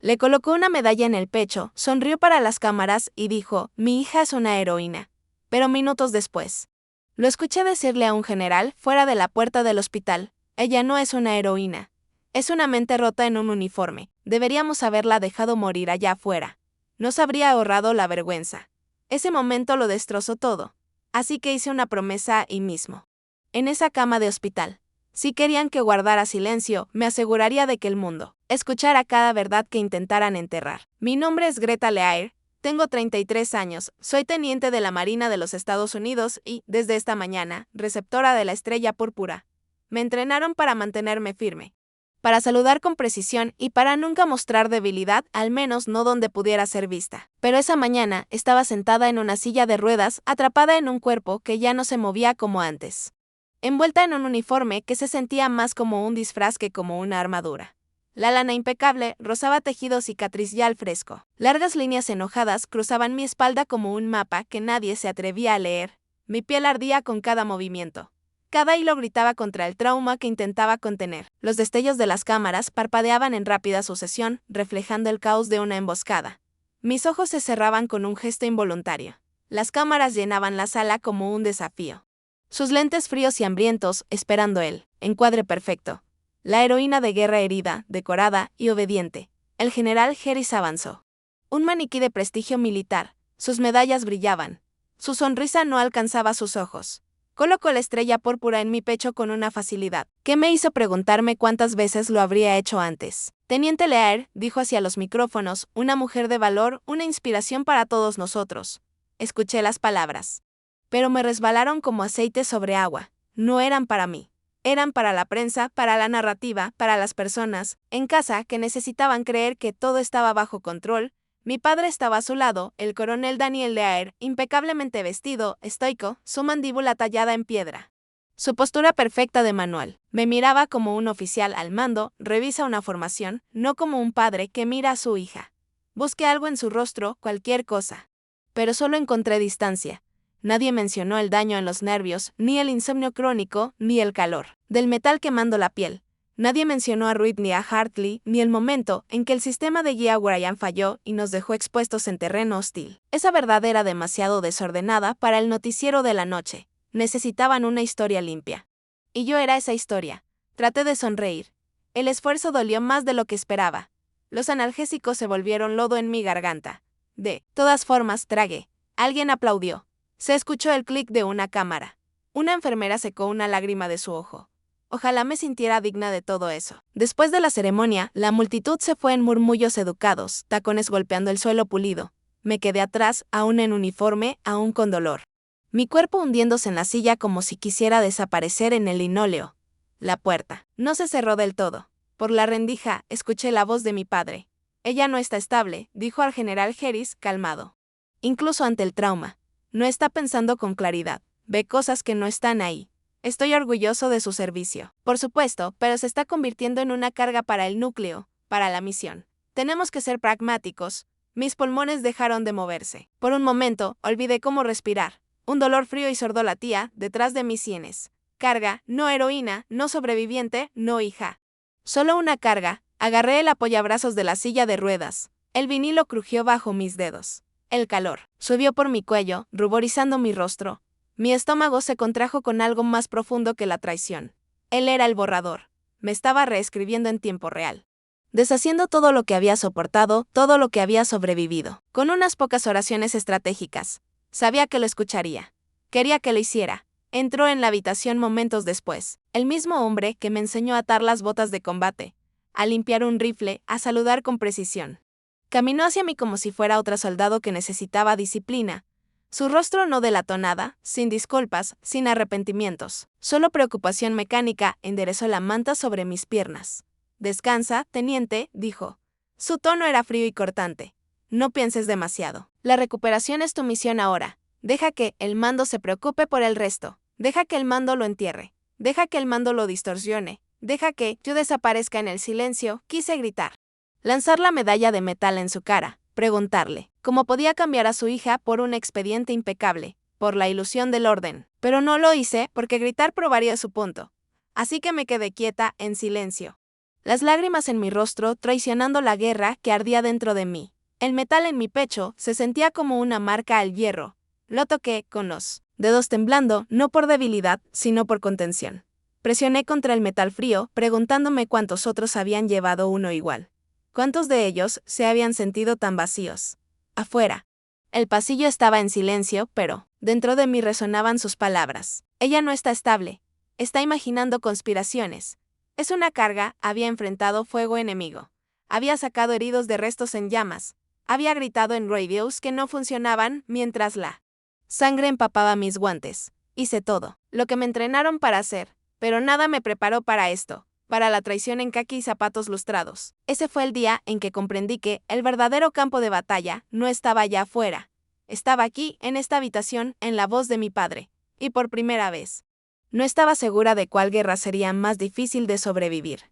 Le colocó una medalla en el pecho, sonrió para las cámaras y dijo, mi hija es una heroína. Pero minutos después, lo escuché decirle a un general fuera de la puerta del hospital, ella no es una heroína. Es una mente rota en un uniforme, deberíamos haberla dejado morir allá afuera. Nos habría ahorrado la vergüenza. Ese momento lo destrozó todo. Así que hice una promesa ahí mismo. En esa cama de hospital. Si querían que guardara silencio, me aseguraría de que el mundo escuchara cada verdad que intentaran enterrar. Mi nombre es Greta Leaire, tengo 33 años, soy teniente de la Marina de los Estados Unidos y, desde esta mañana, receptora de la estrella púrpura. Me entrenaron para mantenerme firme, para saludar con precisión y para nunca mostrar debilidad, al menos no donde pudiera ser vista. Pero esa mañana estaba sentada en una silla de ruedas, atrapada en un cuerpo que ya no se movía como antes. Envuelta en un uniforme que se sentía más como un disfraz que como una armadura. La lana impecable rozaba tejido cicatricial fresco. Largas líneas enojadas cruzaban mi espalda como un mapa que nadie se atrevía a leer. Mi piel ardía con cada movimiento. Cada hilo gritaba contra el trauma que intentaba contener. Los destellos de las cámaras parpadeaban en rápida sucesión, reflejando el caos de una emboscada. Mis ojos se cerraban con un gesto involuntario. Las cámaras llenaban la sala como un desafío. Sus lentes fríos y hambrientos, esperando el encuadre perfecto. La heroína de guerra herida, decorada y obediente. El general Harris avanzó. Un maniquí de prestigio militar. Sus medallas brillaban. Su sonrisa no alcanzaba sus ojos. Colocó la estrella púrpura en mi pecho con una facilidad que me hizo preguntarme cuántas veces lo habría hecho antes. Teniente Leaire, dijo hacia los micrófonos, una mujer de valor, una inspiración para todos nosotros. Escuché las palabras. Pero me resbalaron como aceite sobre agua. No eran para mí. Eran para la prensa, para la narrativa, para las personas, en casa, que necesitaban creer que todo estaba bajo control. Mi padre estaba a su lado, el coronel Daniel Leaire, impecablemente vestido, estoico, su mandíbula tallada en piedra. Su postura perfecta de manual. Me miraba como un oficial al mando, revisa una formación, no como un padre que mira a su hija. Busqué algo en su rostro, cualquier cosa. Pero solo encontré distancia. Nadie mencionó el daño en los nervios, ni el insomnio crónico, ni el calor del metal quemando la piel. Nadie mencionó a Reed ni a Hartley, ni el momento en que el sistema de guía Brian falló y nos dejó expuestos en terreno hostil. Esa verdad era demasiado desordenada para el noticiero de la noche. Necesitaban una historia limpia. Y yo era esa historia. Traté de sonreír. El esfuerzo dolió más de lo que esperaba. Los analgésicos se volvieron lodo en mi garganta. De todas formas, tragué. Alguien aplaudió. Se escuchó el clic de una cámara. Una enfermera secó una lágrima de su ojo. Ojalá me sintiera digna de todo eso. Después de la ceremonia, la multitud se fue en murmullos educados, tacones golpeando el suelo pulido. Me quedé atrás, aún en uniforme, aún con dolor. Mi cuerpo hundiéndose en la silla como si quisiera desaparecer en el linóleo. La puerta no se cerró del todo. Por la rendija, escuché la voz de mi padre. Ella no está estable, dijo al general Harris, calmado. Incluso ante el trauma. No está pensando con claridad. Ve cosas que no están ahí. Estoy orgulloso de su servicio. Por supuesto, pero se está convirtiendo en una carga para el núcleo, para la misión. Tenemos que ser pragmáticos. Mis pulmones dejaron de moverse. Por un momento, olvidé cómo respirar. Un dolor frío y sordo latía detrás de mis sienes. Carga, no heroína, no sobreviviente, no hija. Solo una carga. Agarré el apoyabrazos de la silla de ruedas. El vinilo crujió bajo mis dedos. El calor subió por mi cuello, ruborizando mi rostro. Mi estómago se contrajo con algo más profundo que la traición. Él era el borrador. Me estaba reescribiendo en tiempo real. Deshaciendo todo lo que había soportado, todo lo que había sobrevivido. Con unas pocas oraciones estratégicas. Sabía que lo escucharía. Quería que lo hiciera. Entró en la habitación momentos después. El mismo hombre que me enseñó a atar las botas de combate, a limpiar un rifle, a saludar con precisión. Caminó hacia mí como si fuera otro soldado que necesitaba disciplina. Su rostro no delató nada, sin disculpas, sin arrepentimientos. Solo preocupación mecánica enderezó la manta sobre mis piernas. Descansa, teniente, dijo. Su tono era frío y cortante. No pienses demasiado. La recuperación es tu misión ahora. Deja que el mando se preocupe por el resto. Deja que el mando lo entierre. Deja que el mando lo distorsione. Deja que yo desaparezca en el silencio, quise gritar. Lanzar la medalla de metal en su cara, preguntarle cómo podía cambiar a su hija por un expediente impecable, por la ilusión del orden. Pero no lo hice porque gritar probaría su punto. Así que me quedé quieta, en silencio. las lágrimas en mi rostro traicionando la guerra que ardía dentro de mí. El metal en mi pecho se sentía como una marca al hierro. Lo toqué con los dedos temblando, no por debilidad, sino por contención. Presioné contra el metal frío, preguntándome cuántos otros habían llevado uno igual. ¿Cuántos de ellos se habían sentido tan vacíos? Afuera. El pasillo estaba en silencio, pero dentro de mí resonaban sus palabras. Ella no está estable. Está imaginando conspiraciones. Es una carga, había enfrentado fuego enemigo. Había sacado heridos de restos en llamas. Había gritado en radios que no funcionaban mientras la sangre empapaba mis guantes. Hice todo lo que me entrenaron para hacer, pero nada me preparó para esto, para la traición en caqui y zapatos lustrados. Ese fue el día en que comprendí que el verdadero campo de batalla no estaba allá afuera. Estaba aquí, en esta habitación, en la voz de mi padre. Y por primera vez. No estaba segura de cuál guerra sería más difícil de sobrevivir.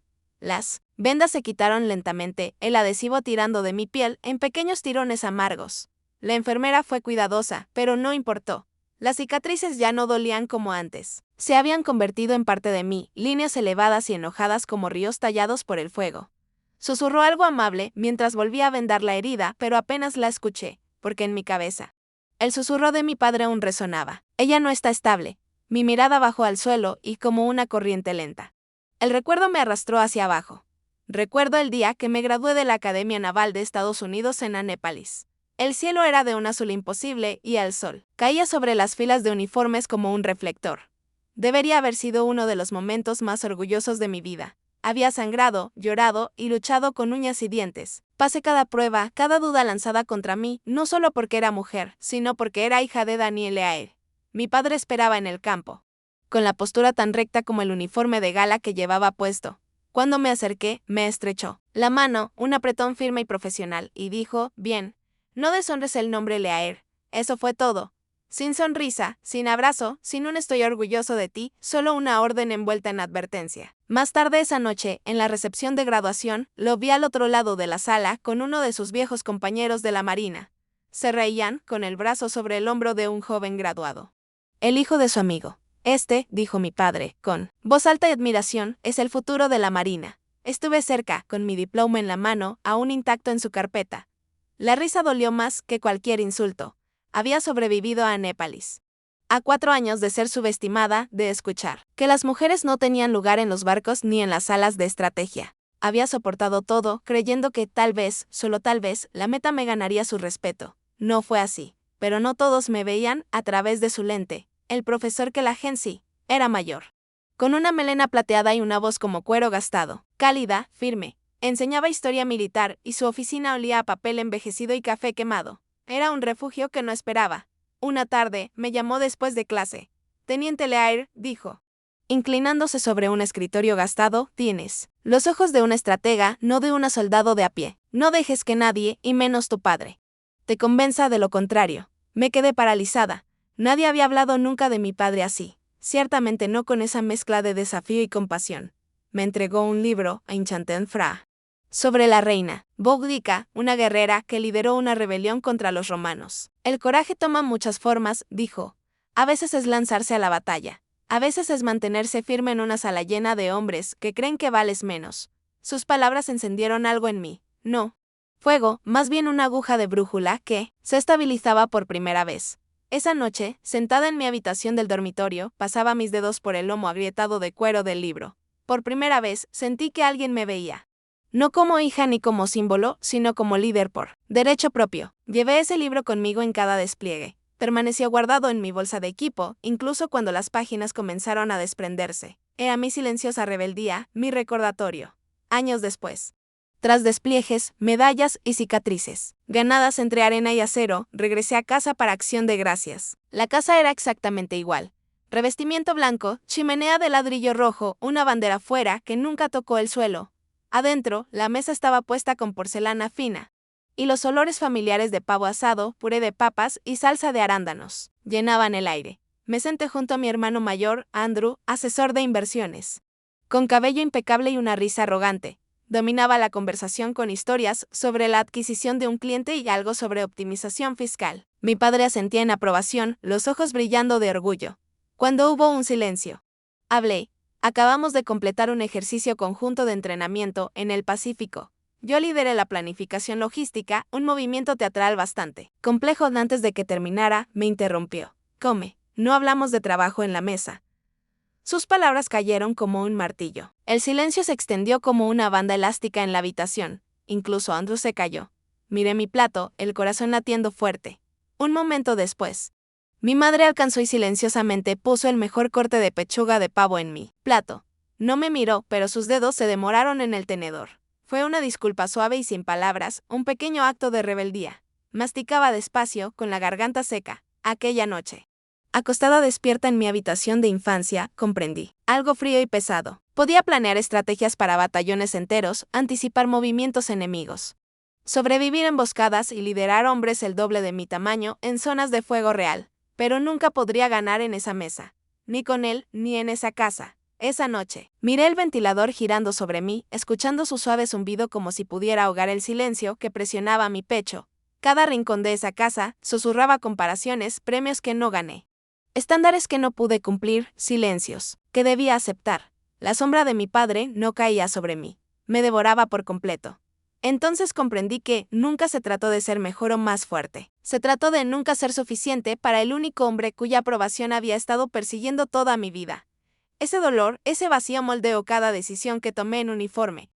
Las vendas se quitaron lentamente, el adhesivo tirando de mi piel en pequeños tirones amargos. La enfermera fue cuidadosa, pero no importó. Las cicatrices ya no dolían como antes. Se habían convertido en parte de mí, líneas elevadas y enojadas como ríos tallados por el fuego. Susurró algo amable mientras volvía a vendar la herida, pero apenas la escuché, porque en mi cabeza el susurro de mi padre aún resonaba. Ella no está estable. Mi mirada bajó al suelo y como una corriente lenta. El recuerdo me arrastró hacia abajo. Recuerdo el día que me gradué de la Academia Naval de Estados Unidos en Annapolis. El cielo era de un azul imposible y el sol caía sobre las filas de uniformes como un reflector. Debería haber sido uno de los momentos más orgullosos de mi vida. Había sangrado, llorado y luchado con uñas y dientes. Pasé cada prueba, cada duda lanzada contra mí, no solo porque era mujer, sino porque era hija de Daniel Leaer. Mi padre esperaba en el campo, con la postura tan recta como el uniforme de gala que llevaba puesto. Cuando me acerqué, me estrechó la mano, un apretón firme y profesional, y dijo, bien, no deshonres el nombre Leaer. Eso fue todo. Sin sonrisa, sin abrazo, sin un estoy orgulloso de ti, solo una orden envuelta en advertencia. Más tarde esa noche, en la recepción de graduación, lo vi al otro lado de la sala con uno de sus viejos compañeros de la Marina. Se reían, con el brazo sobre el hombro de un joven graduado. El hijo de su amigo. Dijo mi padre, con voz alta y admiración, es el futuro de la Marina. Estuve cerca, con mi diploma en la mano, aún intacto en su carpeta. La risa dolió más que cualquier insulto. Había sobrevivido a Annapolis. A 4 años de ser subestimada, de escuchar que las mujeres no tenían lugar en los barcos ni en las salas de estrategia. Había soportado todo, creyendo que tal vez, solo tal vez, la meta me ganaría su respeto. No fue así, pero no todos me veían a través de su lente. El profesor que la Gensi era mayor. Con una melena plateada y una voz como cuero gastado, cálida, firme. Enseñaba historia militar y su oficina olía a papel envejecido y café quemado. Era un refugio que no esperaba. Una tarde, me llamó después de clase. Teniente Leaer, dijo, inclinándose sobre un escritorio gastado, tienes los ojos de una estratega, no de un soldado de a pie. No dejes que nadie, y menos tu padre, te convenza de lo contrario. Me quedé paralizada. Nadie había hablado nunca de mi padre así. Ciertamente no con esa mezcla de desafío y compasión. Me entregó un libro, Enchanted Fra, sobre la reina Boudica, una guerrera que lideró una rebelión contra los romanos. El coraje toma muchas formas, dijo. A veces es lanzarse a la batalla. A veces es mantenerse firme en una sala llena de hombres que creen que vales menos. Sus palabras encendieron algo en mí. No fuego, más bien una aguja de brújula que se estabilizaba por primera vez. Esa noche, sentada en mi habitación del dormitorio, pasaba mis dedos por el lomo agrietado de cuero del libro. Por primera vez, sentí que alguien me veía. No como hija ni como símbolo, sino como líder por derecho propio. Llevé ese libro conmigo en cada despliegue. Permaneció guardado en mi bolsa de equipo, incluso cuando las páginas comenzaron a desprenderse. Era mi silenciosa rebeldía, mi recordatorio. Años después. Tras despliegues, medallas y cicatrices ganadas entre arena y acero, regresé a casa para acción de gracias. La casa era exactamente igual. Revestimiento blanco, chimenea de ladrillo rojo, una bandera fuera que nunca tocó el suelo. Adentro, la mesa estaba puesta con porcelana fina. Y los olores familiares de pavo asado, puré de papas y salsa de arándanos llenaban el aire. Me senté junto a mi hermano mayor, Andrew, asesor de inversiones. Con cabello impecable y una risa arrogante. Dominaba la conversación con historias sobre la adquisición de un cliente y algo sobre optimización fiscal. Mi padre asentía en aprobación, los ojos brillando de orgullo. Cuando hubo un silencio, hablé. Acabamos de completar un ejercicio conjunto de entrenamiento en el Pacífico. Yo lideré la planificación logística, un movimiento teatral bastante complejo. Antes de que terminara, me interrumpió. Come, no hablamos de trabajo en la mesa. Sus palabras cayeron como un martillo. El silencio se extendió como una banda elástica en la habitación. Incluso Andrew se calló. Miré mi plato, el corazón latiendo fuerte. Un momento después, mi madre alcanzó y silenciosamente puso el mejor corte de pechuga de pavo en mi plato. No me miró, pero sus dedos se demoraron en el tenedor. Fue una disculpa suave y sin palabras, un pequeño acto de rebeldía. Masticaba despacio, con la garganta seca. Aquella noche, acostada despierta en mi habitación de infancia, comprendí. Algo frío y pesado. Podía planear estrategias para batallones enteros, anticipar movimientos enemigos, sobrevivir emboscadas y liderar hombres el doble de mi tamaño en zonas de fuego real. Pero nunca podría ganar en esa mesa. Ni con él, ni en esa casa. Esa noche, miré el ventilador girando sobre mí, escuchando su suave zumbido como si pudiera ahogar el silencio que presionaba mi pecho. Cada rincón de esa casa susurraba comparaciones, premios que no gané, estándares que no pude cumplir, silencios que debía aceptar. La sombra de mi padre no caía sobre mí. Me devoraba por completo. Entonces comprendí que nunca se trató de ser mejor o más fuerte. Se trató de nunca ser suficiente para el único hombre cuya aprobación había estado persiguiendo toda mi vida. Ese dolor, ese vacío moldeó cada decisión que tomé en uniforme.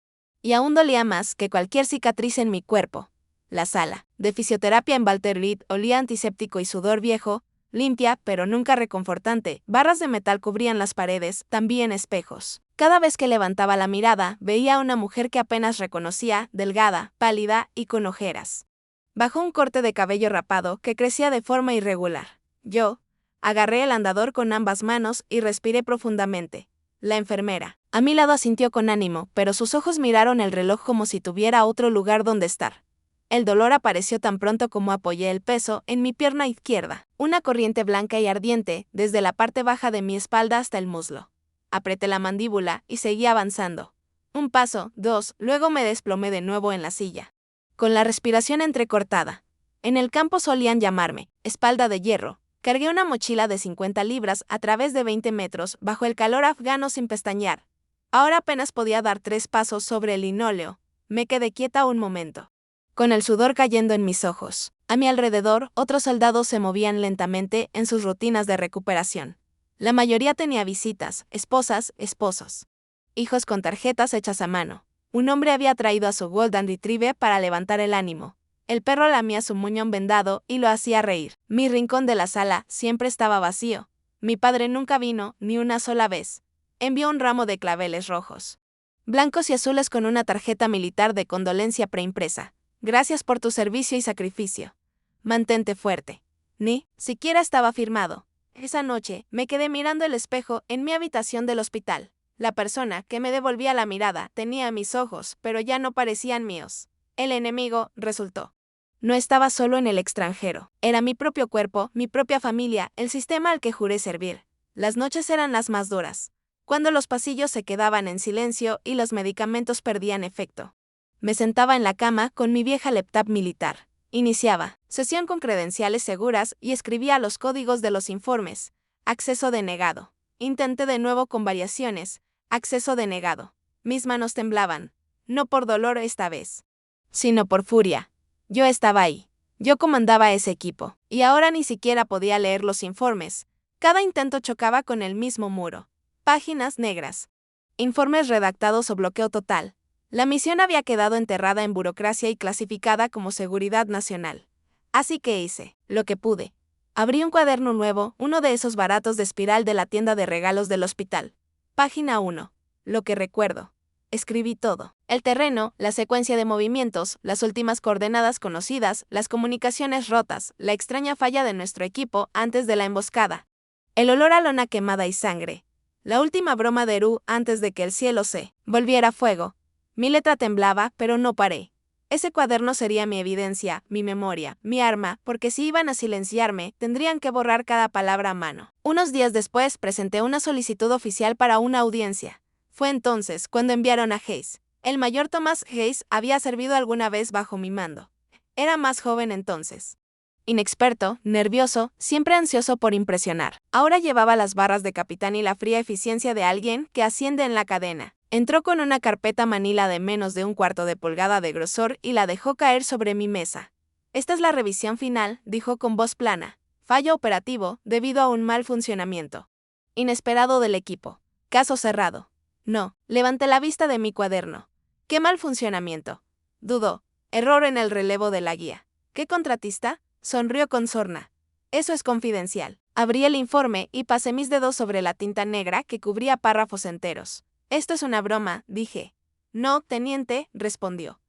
Y aún dolía más que cualquier cicatriz en mi cuerpo. La sala de fisioterapia en Walter Reed olía a antiséptico y sudor viejo, limpia pero nunca reconfortante. Barras de metal cubrían las paredes, también espejos. Cada vez que levantaba la mirada, veía a una mujer que apenas reconocía, delgada, pálida y con ojeras. Bajo un corte de cabello rapado que crecía de forma irregular. Yo agarré el andador con ambas manos y respiré profundamente. La enfermera, a mi lado, asintió con ánimo, pero sus ojos miraron el reloj como si tuviera otro lugar donde estar. El dolor apareció tan pronto como apoyé el peso en mi pierna izquierda. Una corriente blanca y ardiente, desde la parte baja de mi espalda hasta el muslo. Apreté la mandíbula y seguí avanzando. Un paso, dos, luego me desplomé de nuevo en la silla, con la respiración entrecortada. En el campo solían llamarme espalda de hierro. Cargué una mochila de 50 libras a través de 20 metros bajo el calor afgano sin pestañear. Ahora apenas podía dar 3 pasos sobre el linóleo. Me quedé quieta un momento, con el sudor cayendo en mis ojos. A mi alrededor, otros soldados se movían lentamente en sus rutinas de recuperación. La mayoría tenía visitas, esposas, esposos, hijos con tarjetas hechas a mano. Un hombre había traído a su Golden Retriever para levantar el ánimo. El perro lamía su muñón vendado y lo hacía reír. Mi rincón de la sala siempre estaba vacío. Mi padre nunca vino, ni una sola vez. Envió un ramo de claveles rojos, blancos y azules con una tarjeta militar de condolencia preimpresa. Gracias por tu servicio y sacrificio. Mantente fuerte. Ni siquiera estaba firmado. Esa noche, me quedé mirando el espejo en mi habitación del hospital. La persona que me devolvía la mirada tenía mis ojos, pero ya no parecían míos. El enemigo resultó. No estaba solo en el extranjero. Era mi propio cuerpo, mi propia familia, el sistema al que juré servir. Las noches eran las más duras, cuando los pasillos se quedaban en silencio y los medicamentos perdían efecto. Me sentaba en la cama con mi vieja laptop militar. Iniciaba sesión con credenciales seguras y escribía los códigos de los informes. Acceso denegado. Intenté de nuevo con variaciones. Acceso denegado. Mis manos temblaban. No por dolor esta vez, sino por furia. Yo estaba ahí. Yo comandaba ese equipo. Y ahora ni siquiera podía leer los informes. Cada intento chocaba con el mismo muro. Páginas negras. Informes redactados o bloqueo total. La misión había quedado enterrada en burocracia y clasificada como seguridad nacional. Así que hice lo que pude. Abrí un cuaderno nuevo, uno de esos baratos de espiral de la tienda de regalos del hospital. Página 1. Lo que recuerdo. Escribí todo. El terreno, la secuencia de movimientos, las últimas coordenadas conocidas, las comunicaciones rotas, la extraña falla de nuestro equipo antes de la emboscada. El olor a lona quemada y sangre. La última broma de Eru antes de que el cielo se volviera fuego. Mi letra temblaba, pero no paré. Ese cuaderno sería mi evidencia, mi memoria, mi arma, porque si iban a silenciarme, tendrían que borrar cada palabra a mano. Unos días después presenté una solicitud oficial para una audiencia. Fue entonces cuando enviaron a Hayes. El mayor Thomas Hayes había servido alguna vez bajo mi mando. Era más joven entonces. Inexperto, nervioso, siempre ansioso por impresionar. Ahora llevaba las barras de capitán y la fría eficiencia de alguien que asciende en la cadena. Entró con una carpeta manila de menos de 1/4 de pulgada de grosor y la dejó caer sobre mi mesa. Esta es la revisión final, dijo con voz plana. Fallo operativo, debido a un mal funcionamiento inesperado del equipo. Caso cerrado. No, levanté la vista de mi cuaderno. ¿Qué mal funcionamiento? Dudó. Error en el relevo de la guía. ¿Qué contratista? Sonrió con sorna. Eso es confidencial. Abrí el informe y pasé mis dedos sobre la tinta negra que cubría párrafos enteros. Esto es una broma, dije. No, teniente, respondió.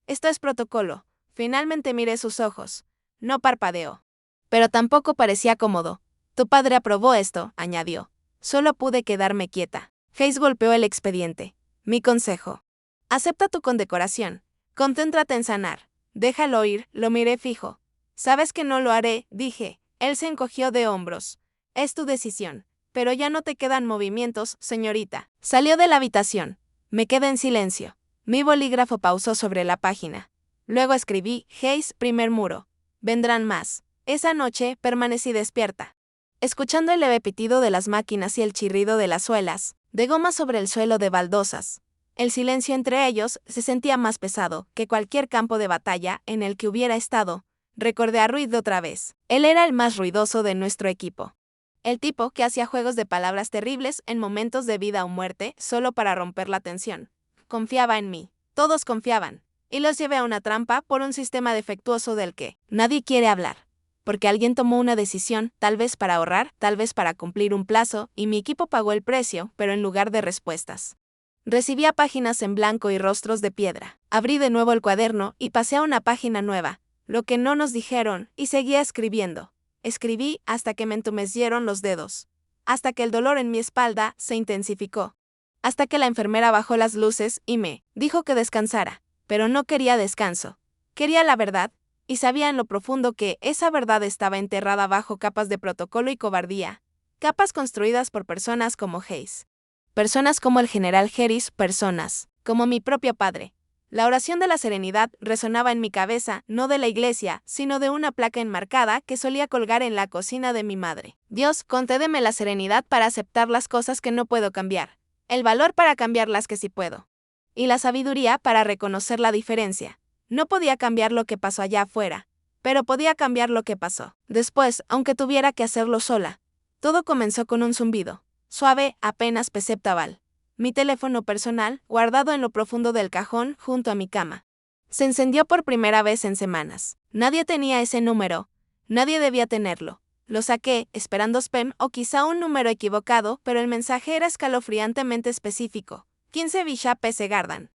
Esto es protocolo. Finalmente miré sus ojos. No parpadeó. Pero tampoco parecía cómodo. Tu padre aprobó esto, añadió. Solo pude quedarme quieta. Hayes golpeó el expediente. Mi consejo. Acepta tu condecoración. Concéntrate en sanar. Déjalo ir, lo miré fijo. Sabes que no lo haré, dije. Él se encogió de hombros. Es tu decisión. Pero ya no te quedan movimientos, señorita. Salió de la habitación. Me quedé en silencio. Mi bolígrafo pausó sobre la página. Luego escribí, Hayes, primer muro. Vendrán más. Esa noche permanecí despierta, escuchando el leve pitido de las máquinas y el chirrido de las suelas de goma sobre el suelo de baldosas. El silencio entre ellos se sentía más pesado que cualquier campo de batalla en el que hubiera estado. Recordé a Ruiz otra vez. Él era el más ruidoso de nuestro equipo. El tipo que hacía juegos de palabras terribles en momentos de vida o muerte solo para romper la tensión. Confiaba en mí. Todos confiaban. Y los llevé a una trampa por un sistema defectuoso del que nadie quiere hablar. Porque alguien tomó una decisión, tal vez para ahorrar, tal vez para cumplir un plazo, y mi equipo pagó el precio, pero en lugar de respuestas. Recibía páginas en blanco y rostros de piedra. Abrí de nuevo el cuaderno y pasé a una página nueva. Lo que no nos dijeron, y seguía escribiendo. Escribí hasta que me entumecieron los dedos. Hasta que el dolor en mi espalda se intensificó. Hasta que la enfermera bajó las luces y me dijo que descansara. Pero no quería descanso. Quería la verdad. Y sabía en lo profundo que esa verdad estaba enterrada bajo capas de protocolo y cobardía. Capas construidas por personas como Hayes. Personas como el general Harris, personas como mi propio padre. La oración de la serenidad resonaba en mi cabeza, no de la iglesia, sino de una placa enmarcada que solía colgar en la cocina de mi madre. Dios, concédeme la serenidad para aceptar las cosas que no puedo cambiar. El valor para cambiar las que sí puedo. Y la sabiduría para reconocer la diferencia. No podía cambiar lo que pasó allá afuera, pero podía cambiar lo que pasó después, aunque tuviera que hacerlo sola. Todo comenzó con un zumbido, suave, apenas perceptible. Mi teléfono personal, guardado en lo profundo del cajón junto a mi cama. Se encendió por primera vez en semanas. Nadie tenía ese número. Nadie debía tenerlo. Lo saqué, esperando spam o quizá un número equivocado, pero el mensaje era escalofriantemente específico. 15 Bishop S. Garden.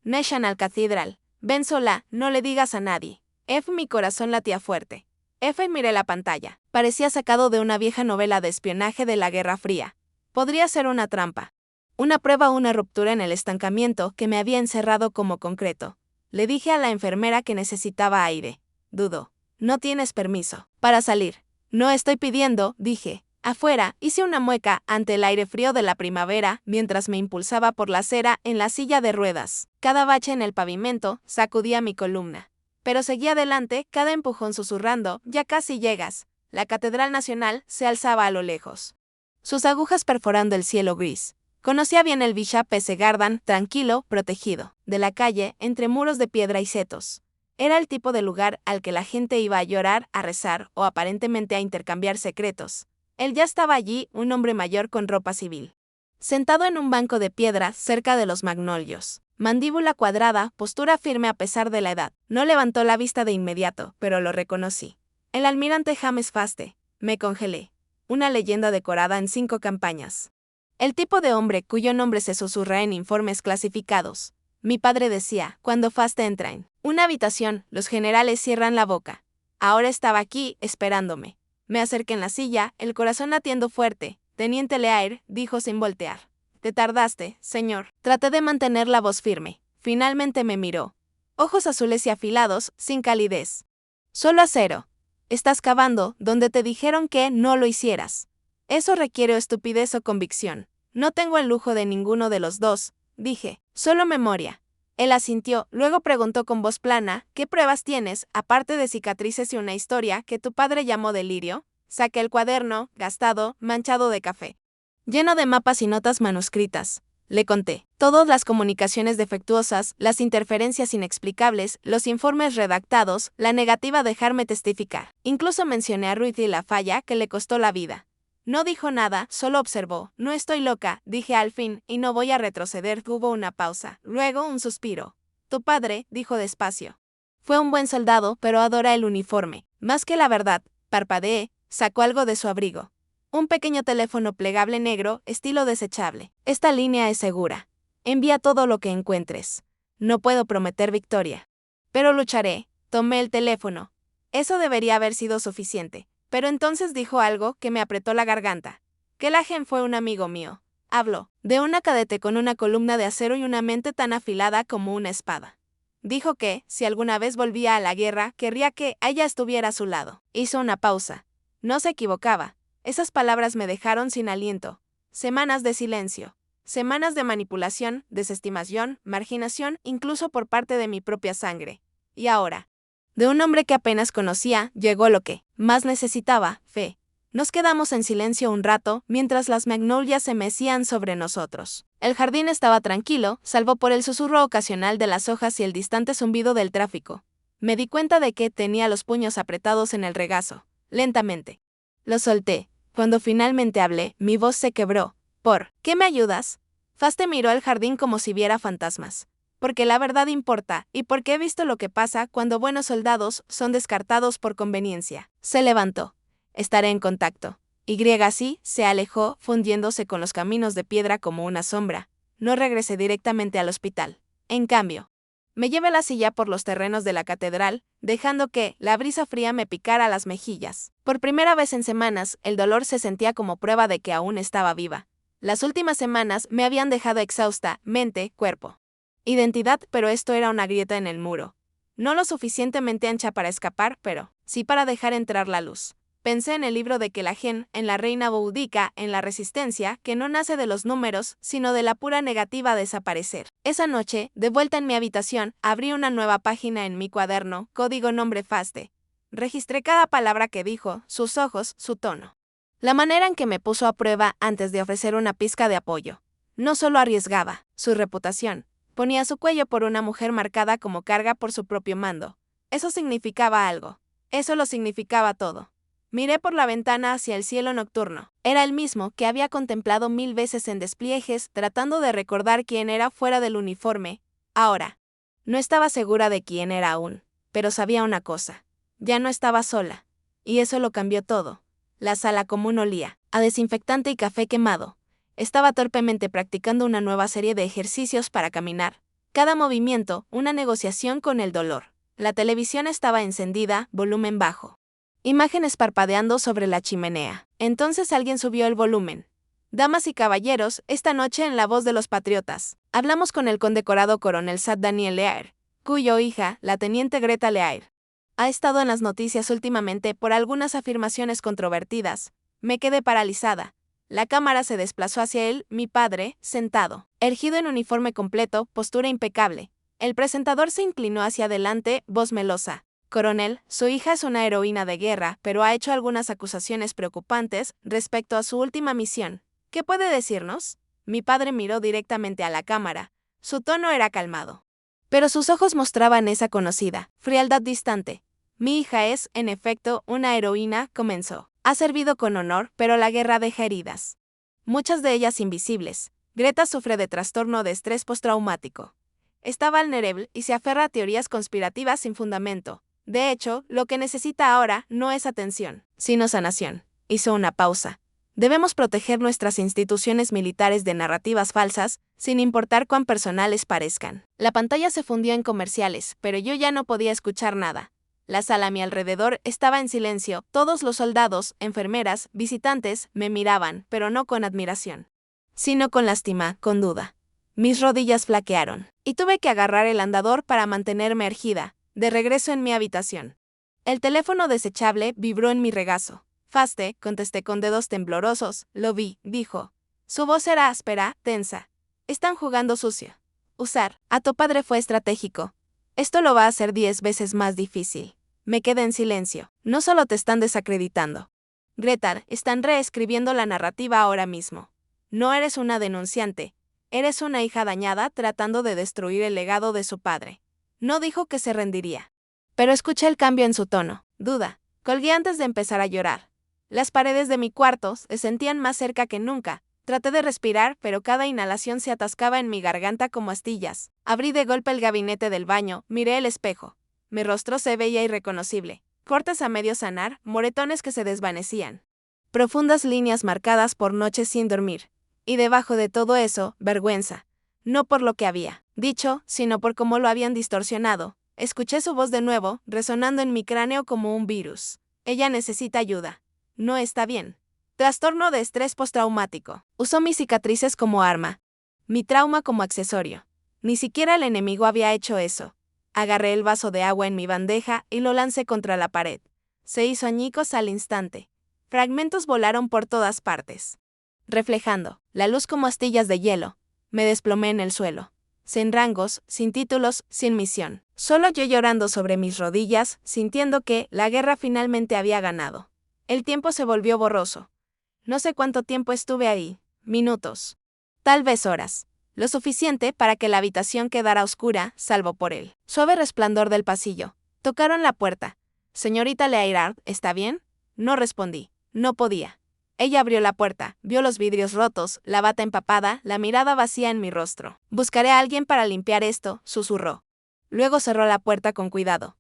National Cathedral. Ven sola, no le digas a nadie. Mi corazón latía fuerte. Y miré la pantalla. Parecía sacado de una vieja novela de espionaje de la Guerra Fría. Podría ser una trampa. Una prueba o una ruptura en el estancamiento que me había encerrado como concreto. Le dije a la enfermera que necesitaba aire. Dudó. No tienes permiso para salir. No estoy pidiendo, dije. Afuera, hice una mueca ante el aire frío de la primavera mientras me impulsaba por la acera en la silla de ruedas. Cada bache en el pavimento sacudía mi columna. Pero seguí adelante, cada empujón susurrando, ya casi llegas. La Catedral Nacional se alzaba a lo lejos. Sus agujas perforando el cielo gris. Conocía bien el Bishop S. Garden, tranquilo, protegido, de la calle, entre muros de piedra y setos. Era el tipo de lugar al que la gente iba a llorar, a rezar o aparentemente a intercambiar secretos. Él ya estaba allí, un hombre mayor con ropa civil. Sentado en un banco de piedra cerca de los magnolios. Mandíbula cuadrada, postura firme a pesar de la edad. No levantó la vista de inmediato, pero lo reconocí. El almirante James Faste. Me congelé. Una leyenda decorada en 5 campañas. El tipo de hombre cuyo nombre se susurra en informes clasificados. Mi padre decía, cuando Faste entra en una habitación, los generales cierran la boca. Ahora estaba aquí, esperándome. Me acerqué en la silla, el corazón latiendo fuerte. Teniente Leaire, dijo sin voltear. Te tardaste, señor. Traté de mantener la voz firme. Finalmente me miró. Ojos azules y afilados, sin calidez. Solo acero. Estás cavando donde te dijeron que no lo hicieras. Eso requiere estupidez o convicción. No tengo el lujo de ninguno de los dos, dije. Solo memoria. Él asintió, luego preguntó con voz plana, ¿qué pruebas tienes, aparte de cicatrices y una historia que tu padre llamó delirio? Saqué el cuaderno, gastado, manchado de café, lleno de mapas y notas manuscritas. Le conté. Todas las comunicaciones defectuosas, las interferencias inexplicables, los informes redactados, la negativa a dejarme testificar. Incluso mencioné a Ruiz y la falla que le costó la vida. No dijo nada, solo observó. No estoy loca, dije al fin, y no voy a retroceder. Hubo una pausa, luego un suspiro. Tu padre, dijo despacio. Fue un buen soldado, pero adora el uniforme. Más que la verdad, parpadeé, sacó algo de su abrigo. Un pequeño teléfono plegable negro, estilo desechable. Esta línea es segura. Envía todo lo que encuentres. No puedo prometer victoria. Pero lucharé. Tomé el teléfono. Eso debería haber sido suficiente. Pero entonces dijo algo que me apretó la garganta. Kelagen fue un amigo mío. Habló de una cadete con una columna de acero y una mente tan afilada como una espada. Dijo que, si alguna vez volvía a la guerra, querría que ella estuviera a su lado. Hizo una pausa. No se equivocaba. Esas palabras me dejaron sin aliento. Semanas de silencio. Semanas de manipulación, desestimación, marginación, incluso por parte de mi propia sangre. Y ahora, de un hombre que apenas conocía, llegó lo que más necesitaba, fe. Nos quedamos en silencio un rato, mientras las magnolias se mecían sobre nosotros. El jardín estaba tranquilo, salvo por el susurro ocasional de las hojas y el distante zumbido del tráfico. Me di cuenta de que tenía los puños apretados en el regazo. Lentamente. Lo solté. Cuando finalmente hablé, mi voz se quebró. ¿Por qué me ayudas? Faste miró al jardín como si viera fantasmas. Porque la verdad importa, y porque he visto lo que pasa cuando buenos soldados son descartados por conveniencia. Se levantó. Estaré en contacto. Y así se alejó, fundiéndose con los caminos de piedra como una sombra. No regresé directamente al hospital. En cambio, me llevé la silla por los terrenos de la catedral, dejando que la brisa fría me picara las mejillas. Por primera vez en semanas, el dolor se sentía como prueba de que aún estaba viva. Las últimas semanas me habían dejado exhausta, mente, cuerpo. Identidad, pero esto era una grieta en el muro. No lo suficientemente ancha para escapar, pero sí para dejar entrar la luz. Pensé en el libro de Kelagen, en la reina boudica, en la resistencia, que no nace de los números, sino de la pura negativa a desaparecer. Esa noche, de vuelta en mi habitación, abrí una nueva página en mi cuaderno, código nombre Faste. Registré cada palabra que dijo, sus ojos, su tono. La manera en que me puso a prueba antes de ofrecer una pizca de apoyo. No solo arriesgaba su reputación, ponía su cuello por una mujer marcada como carga por su propio mando. Eso significaba algo. Eso lo significaba todo. Miré por la ventana hacia el cielo nocturno. Era el mismo que había contemplado 1000 veces en despliegues, tratando de recordar quién era fuera del uniforme. Ahora, no estaba segura de quién era aún, pero sabía una cosa. Ya no estaba sola. Y eso lo cambió todo. La sala común olía a desinfectante y café quemado. Estaba torpemente practicando una nueva serie de ejercicios para caminar. Cada movimiento, una negociación con el dolor. La televisión estaba encendida, volumen bajo. Imágenes parpadeando sobre la chimenea. Entonces alguien subió el volumen. Damas y caballeros, esta noche en La Voz de los Patriotas, hablamos con el condecorado coronel Sat Daniel Leaire, cuyo hija, la teniente Greta Leaire, ha estado en las noticias últimamente por algunas afirmaciones controvertidas. Me quedé paralizada. La cámara se desplazó hacia él, mi padre, sentado, erguido en uniforme completo, postura impecable. El presentador se inclinó hacia adelante, voz melosa. Coronel, su hija es una heroína de guerra, pero ha hecho algunas acusaciones preocupantes respecto a su última misión. ¿Qué puede decirnos? Mi padre miró directamente a la cámara. Su tono era calmado. Pero sus ojos mostraban esa conocida frialdad distante. Mi hija es, en efecto, una heroína, comenzó. Ha servido con honor, pero la guerra deja heridas. Muchas de ellas invisibles. Greta sufre de trastorno de estrés postraumático. Está vulnerable y se aferra a teorías conspirativas sin fundamento. De hecho, lo que necesita ahora no es atención, sino sanación. Hizo una pausa. Debemos proteger nuestras instituciones militares de narrativas falsas, sin importar cuán personales parezcan. La pantalla se fundió en comerciales, pero yo ya no podía escuchar nada. La sala a mi alrededor estaba en silencio. Todos los soldados, enfermeras, visitantes, me miraban, pero no con admiración, sino con lástima, con duda. Mis rodillas flaquearon, y tuve que agarrar el andador para mantenerme erguida. De regreso en mi habitación. El teléfono desechable vibró en mi regazo. Faste, contesté con dedos temblorosos. Lo vi, dijo. Su voz era áspera, tensa. Están jugando sucio. Usar a tu padre fue estratégico. Esto lo va a hacer 10 veces más difícil. Me quedé en silencio. No solo te están desacreditando. Greta, están reescribiendo la narrativa ahora mismo. No eres una denunciante. Eres una hija dañada tratando de destruir el legado de su padre. No dijo que se rendiría. Pero escuché el cambio en su tono. Duda. Colgué antes de empezar a llorar. Las paredes de mi cuarto se sentían más cerca que nunca. Traté de respirar, pero cada inhalación se atascaba en mi garganta como astillas. Abrí de golpe el gabinete del baño, miré el espejo. Mi rostro se veía irreconocible. Cortes a medio sanar, moretones que se desvanecían. Profundas líneas marcadas por noches sin dormir. Y debajo de todo eso, vergüenza. No por lo que había dicho, sino por cómo lo habían distorsionado. Escuché su voz de nuevo, resonando en mi cráneo como un virus. Ella necesita ayuda. No está bien. Trastorno de estrés postraumático. Usó mis cicatrices como arma. Mi trauma como accesorio. Ni siquiera el enemigo había hecho eso. Agarré el vaso de agua en mi bandeja y lo lancé contra la pared. Se hizo añicos al instante. Fragmentos volaron por todas partes. Reflejando, la luz como astillas de hielo. Me desplomé en el suelo. Sin rangos, sin títulos, sin misión. Solo yo llorando sobre mis rodillas, sintiendo que la guerra finalmente había ganado. El tiempo se volvió borroso. No sé cuánto tiempo estuve ahí, minutos. Tal vez horas. Lo suficiente para que la habitación quedara oscura, salvo por el suave resplandor del pasillo. Tocaron la puerta. Señorita Leairard, ¿está bien? No respondí. No podía. Ella abrió la puerta, vio los vidrios rotos, la bata empapada, la mirada vacía en mi rostro. Buscaré a alguien para limpiar esto, susurró. Luego cerró la puerta con cuidado.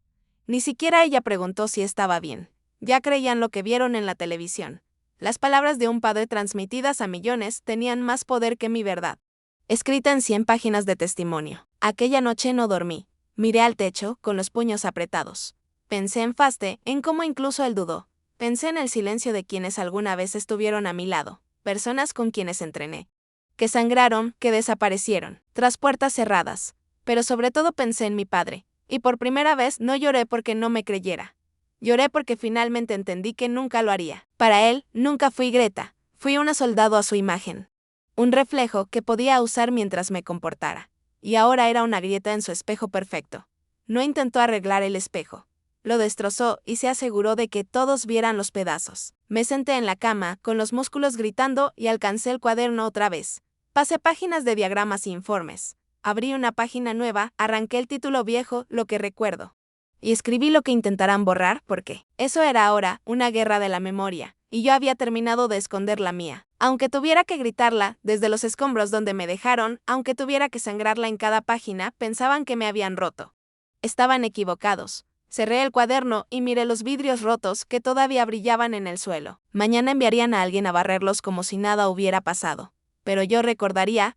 Ni siquiera ella preguntó si estaba bien. Ya creían lo que vieron en la televisión. Las palabras de un padre transmitidas a millones tenían más poder que mi verdad. Escrita en 100 páginas de testimonio. Aquella noche no dormí. Miré al techo, con los puños apretados. Pensé en Faste, en cómo incluso él dudó. Pensé en el silencio de quienes alguna vez estuvieron a mi lado, personas con quienes entrené. Que sangraron, que desaparecieron, tras puertas cerradas. Pero sobre todo pensé en mi padre. Y por primera vez no lloré porque no me creyera. Lloré porque finalmente entendí que nunca lo haría. Para él, nunca fui Greta. Fui una soldado a su imagen. Un reflejo que podía usar mientras me comportara. Y ahora era una grieta en su espejo perfecto. No intentó arreglar el espejo. Lo destrozó y se aseguró de que todos vieran los pedazos. Me senté en la cama, con los músculos gritando, y alcancé el cuaderno otra vez. Pasé páginas de diagramas e informes. Abrí una página nueva, arranqué el título viejo, lo que recuerdo. Y escribí lo que intentarán borrar, porque eso era ahora una guerra de la memoria, y yo había terminado de esconder la mía. Aunque tuviera que gritarla, desde los escombros donde me dejaron, aunque tuviera que sangrarla en cada página, pensaban que me habían roto. Estaban equivocados. Cerré el cuaderno y miré los vidrios rotos que todavía brillaban en el suelo. Mañana enviarían a alguien a barrerlos como si nada hubiera pasado. Pero yo recordaría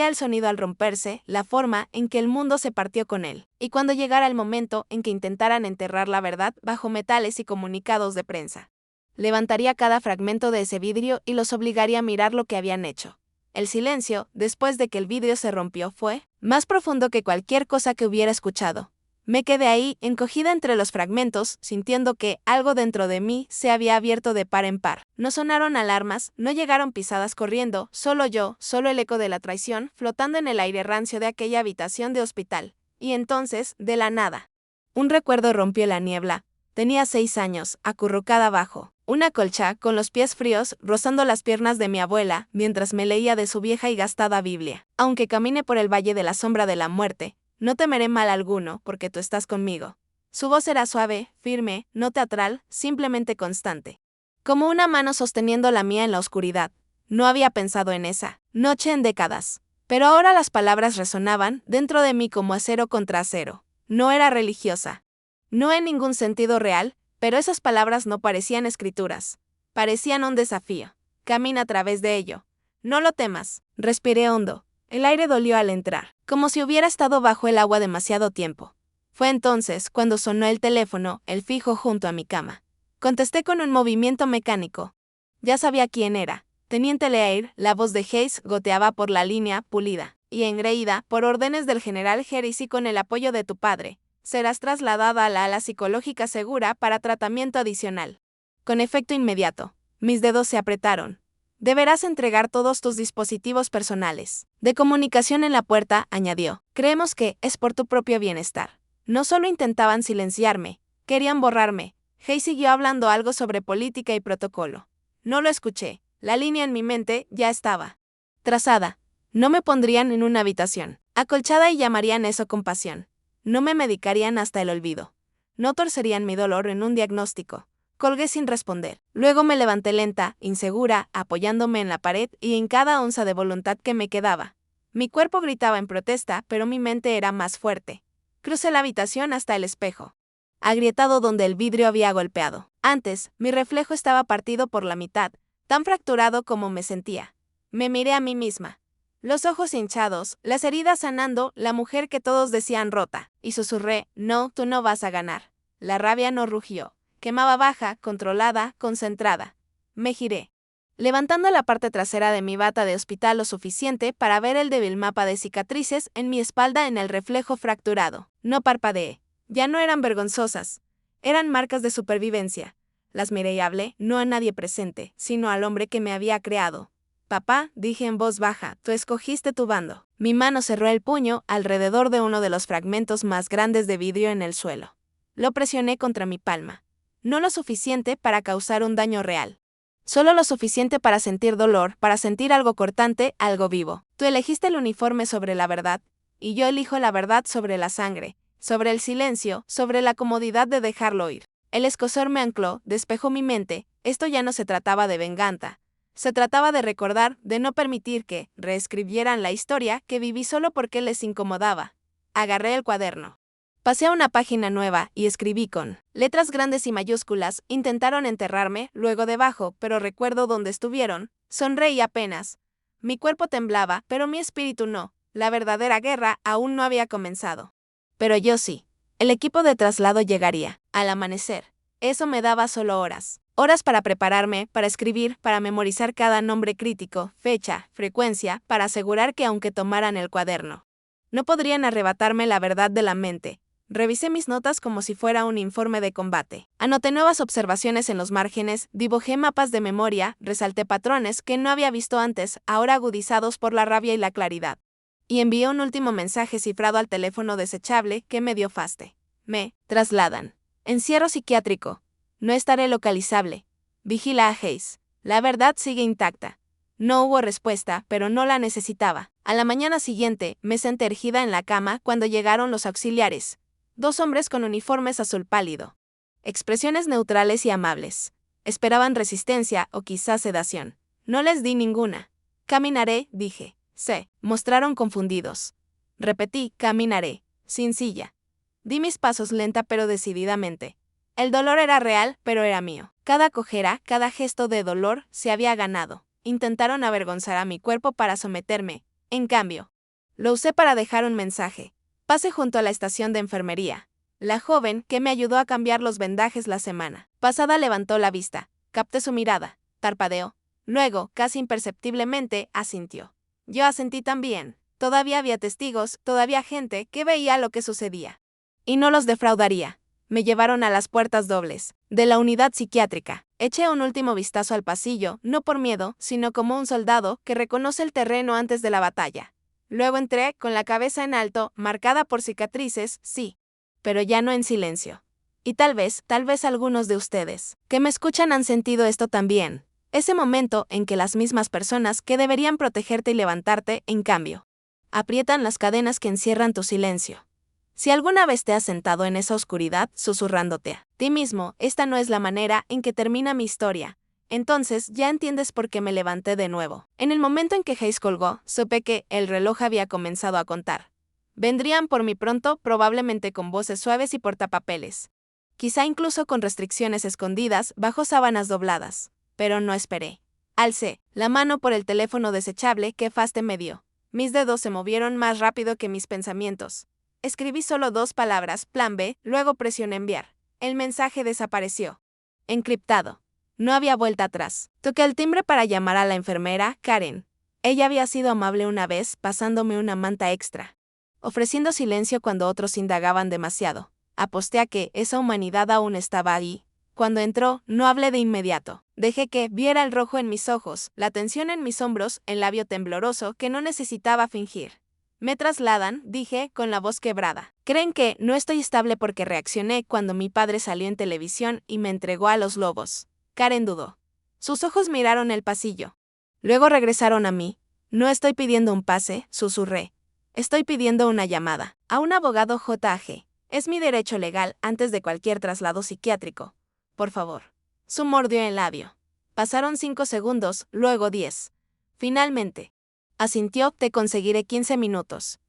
el sonido al romperse, la forma en que el mundo se partió con él. Y cuando llegara el momento en que intentaran enterrar la verdad bajo metales y comunicados de prensa. Levantaría cada fragmento de ese vidrio y los obligaría a mirar lo que habían hecho. El silencio, después de que el vidrio se rompió, fue más profundo que cualquier cosa que hubiera escuchado. Me quedé ahí, encogida entre los fragmentos, sintiendo que algo dentro de mí se había abierto de par en par. No sonaron alarmas, no llegaron pisadas corriendo, solo yo, solo el eco de la traición, flotando en el aire rancio de aquella habitación de hospital. Y entonces, de la nada, un recuerdo rompió la niebla. Tenía 6 años, acurrucada abajo una colcha, con los pies fríos, rozando las piernas de mi abuela, mientras me leía de su vieja y gastada Biblia. Aunque camine por el valle de la sombra de la muerte, no temeré mal alguno, porque tú estás conmigo. Su voz era suave, firme, no teatral, simplemente constante. Como una mano sosteniendo la mía en la oscuridad. No había pensado en esa noche en décadas. Pero ahora las palabras resonaban dentro de mí como acero contra acero. No era religiosa. No en ningún sentido real, pero esas palabras no parecían escrituras. Parecían un desafío. Camina a través de ello. No lo temas. Respiré hondo. El aire dolió al entrar, como si hubiera estado bajo el agua demasiado tiempo. Fue entonces cuando sonó el teléfono, el fijo junto a mi cama. Contesté con un movimiento mecánico. Ya sabía quién era. Teniente Leair, la voz de Hayes goteaba por la línea, pulida y engreída, por órdenes del general Heresy con el apoyo de tu padre. Serás trasladada a la ala psicológica segura para tratamiento adicional. Con efecto inmediato. Mis dedos se apretaron. Deberás entregar todos tus dispositivos personales de comunicación en la puerta, añadió. Creemos que es por tu propio bienestar. No solo intentaban silenciarme, querían borrarme. Hayes siguió hablando algo sobre política y protocolo. No lo escuché. La línea en mi mente ya estaba trazada. No me pondrían en una habitación acolchada y llamarían eso compasión. No me medicarían hasta el olvido. No torcerían mi dolor en un diagnóstico. Colgué sin responder. Luego me levanté lenta, insegura, apoyándome en la pared y en cada onza de voluntad que me quedaba. Mi cuerpo gritaba en protesta, pero mi mente era más fuerte. Crucé la habitación hasta el espejo, agrietado donde el vidrio había golpeado. Antes, mi reflejo estaba partido por la mitad, tan fracturado como me sentía. Me miré a mí misma. Los ojos hinchados, las heridas sanando, la mujer que todos decían rota. Y susurré, no, tú no vas a ganar. La rabia no rugió. Quemaba baja, controlada, concentrada. Me giré, levantando la parte trasera de mi bata de hospital lo suficiente para ver el débil mapa de cicatrices en mi espalda en el reflejo fracturado. No parpadeé. Ya no eran vergonzosas. Eran marcas de supervivencia. Las miré y hablé, no a nadie presente, sino al hombre que me había creado. Papá, dije en voz baja, tú escogiste tu bando. Mi mano cerró el puño alrededor de uno de los fragmentos más grandes de vidrio en el suelo. Lo presioné contra mi palma. No lo suficiente para causar un daño real. Solo lo suficiente para sentir dolor, para sentir algo cortante, algo vivo. Tú elegiste el uniforme sobre la verdad, y yo elijo la verdad sobre la sangre, sobre el silencio, sobre la comodidad de dejarlo ir. El escozor me ancló, despejó mi mente. Esto ya no se trataba de venganza. Se trataba de recordar, de no permitir que reescribieran la historia que viví solo porque les incomodaba. Agarré el cuaderno. Pasé a una página nueva y escribí con letras grandes y mayúsculas. Intentaron enterrarme, luego debajo, pero recuerdo dónde estuvieron. Sonreí apenas. Mi cuerpo temblaba, pero mi espíritu no. La verdadera guerra aún no había comenzado. Pero yo sí. El equipo de traslado llegaría al amanecer. Eso me daba solo horas. Horas para prepararme, para escribir, para memorizar cada nombre crítico, fecha, frecuencia, para asegurar que aunque tomaran el cuaderno, no podrían arrebatarme la verdad de la mente. Revisé mis notas como si fuera un informe de combate. Anoté nuevas observaciones en los márgenes, dibujé mapas de memoria, resalté patrones que no había visto antes, ahora agudizados por la rabia y la claridad. Y envié un último mensaje cifrado al teléfono desechable que me dio Faste. Me trasladan. Encierro psiquiátrico. No estaré localizable. Vigila a Hayes. La verdad sigue intacta. No hubo respuesta, pero no la necesitaba. A la mañana siguiente, me senté erguida en la cama cuando llegaron los auxiliares. 2 hombres con uniformes azul pálido. Expresiones neutrales y amables. Esperaban resistencia o quizás sedación. No les di ninguna. Caminaré, dije. Se mostraron confundidos. Repetí, caminaré, sin silla. Di mis pasos lenta pero decididamente. El dolor era real, pero era mío. Cada cojera, cada gesto de dolor se había ganado. Intentaron avergonzar a mi cuerpo para someterme. En cambio, lo usé para dejar un mensaje. Pasé junto a la estación de enfermería. La joven, que me ayudó a cambiar los vendajes la semana pasada, levantó la vista. Capté su mirada. Tarpadeó. Luego, casi imperceptiblemente, asintió. Yo asentí también. Todavía había testigos, todavía gente que veía lo que sucedía. Y no los defraudaría. Me llevaron a las puertas dobles de la unidad psiquiátrica. Eché un último vistazo al pasillo, no por miedo, sino como un soldado que reconoce el terreno antes de la batalla. Luego entré, con la cabeza en alto, marcada por cicatrices, sí, pero ya no en silencio. Y tal vez algunos de ustedes, que me escuchan, han sentido esto también. Ese momento en que las mismas personas que deberían protegerte y levantarte, en cambio, aprietan las cadenas que encierran tu silencio. Si alguna vez te has sentado en esa oscuridad, susurrándote a ti mismo, esta no es la manera en que termina mi historia, entonces ya entiendes por qué me levanté de nuevo. En el momento en que Hayes colgó, supe que el reloj había comenzado a contar. Vendrían por mí pronto, probablemente con voces suaves y portapapeles. Quizá incluso con restricciones escondidas bajo sábanas dobladas. Pero no esperé. Alcé la mano por el teléfono desechable que Faste me dio. Mis dedos se movieron más rápido que mis pensamientos. Escribí solo 2 palabras, plan B, luego presioné enviar. El mensaje desapareció. Encriptado. No había vuelta atrás. Toqué el timbre para llamar a la enfermera, Karen. Ella había sido amable una vez, pasándome una manta extra, ofreciendo silencio cuando otros indagaban demasiado. Aposté a que esa humanidad aún estaba ahí. Cuando entró, no hablé de inmediato. Dejé que viera el rojo en mis ojos, la tensión en mis hombros, el labio tembloroso que no necesitaba fingir. Me trasladan, dije, con la voz quebrada. Creen que no estoy estable porque reaccioné cuando mi padre salió en televisión y me entregó a los lobos. Karen dudó. Sus ojos miraron el pasillo. Luego regresaron a mí. No estoy pidiendo un pase, susurré. Estoy pidiendo una llamada. A un abogado JAG. Es mi derecho legal antes de cualquier traslado psiquiátrico. Por favor. Su mordió el labio. Pasaron 5 segundos, luego 10. Finalmente. Asintió, te conseguiré 15 minutos.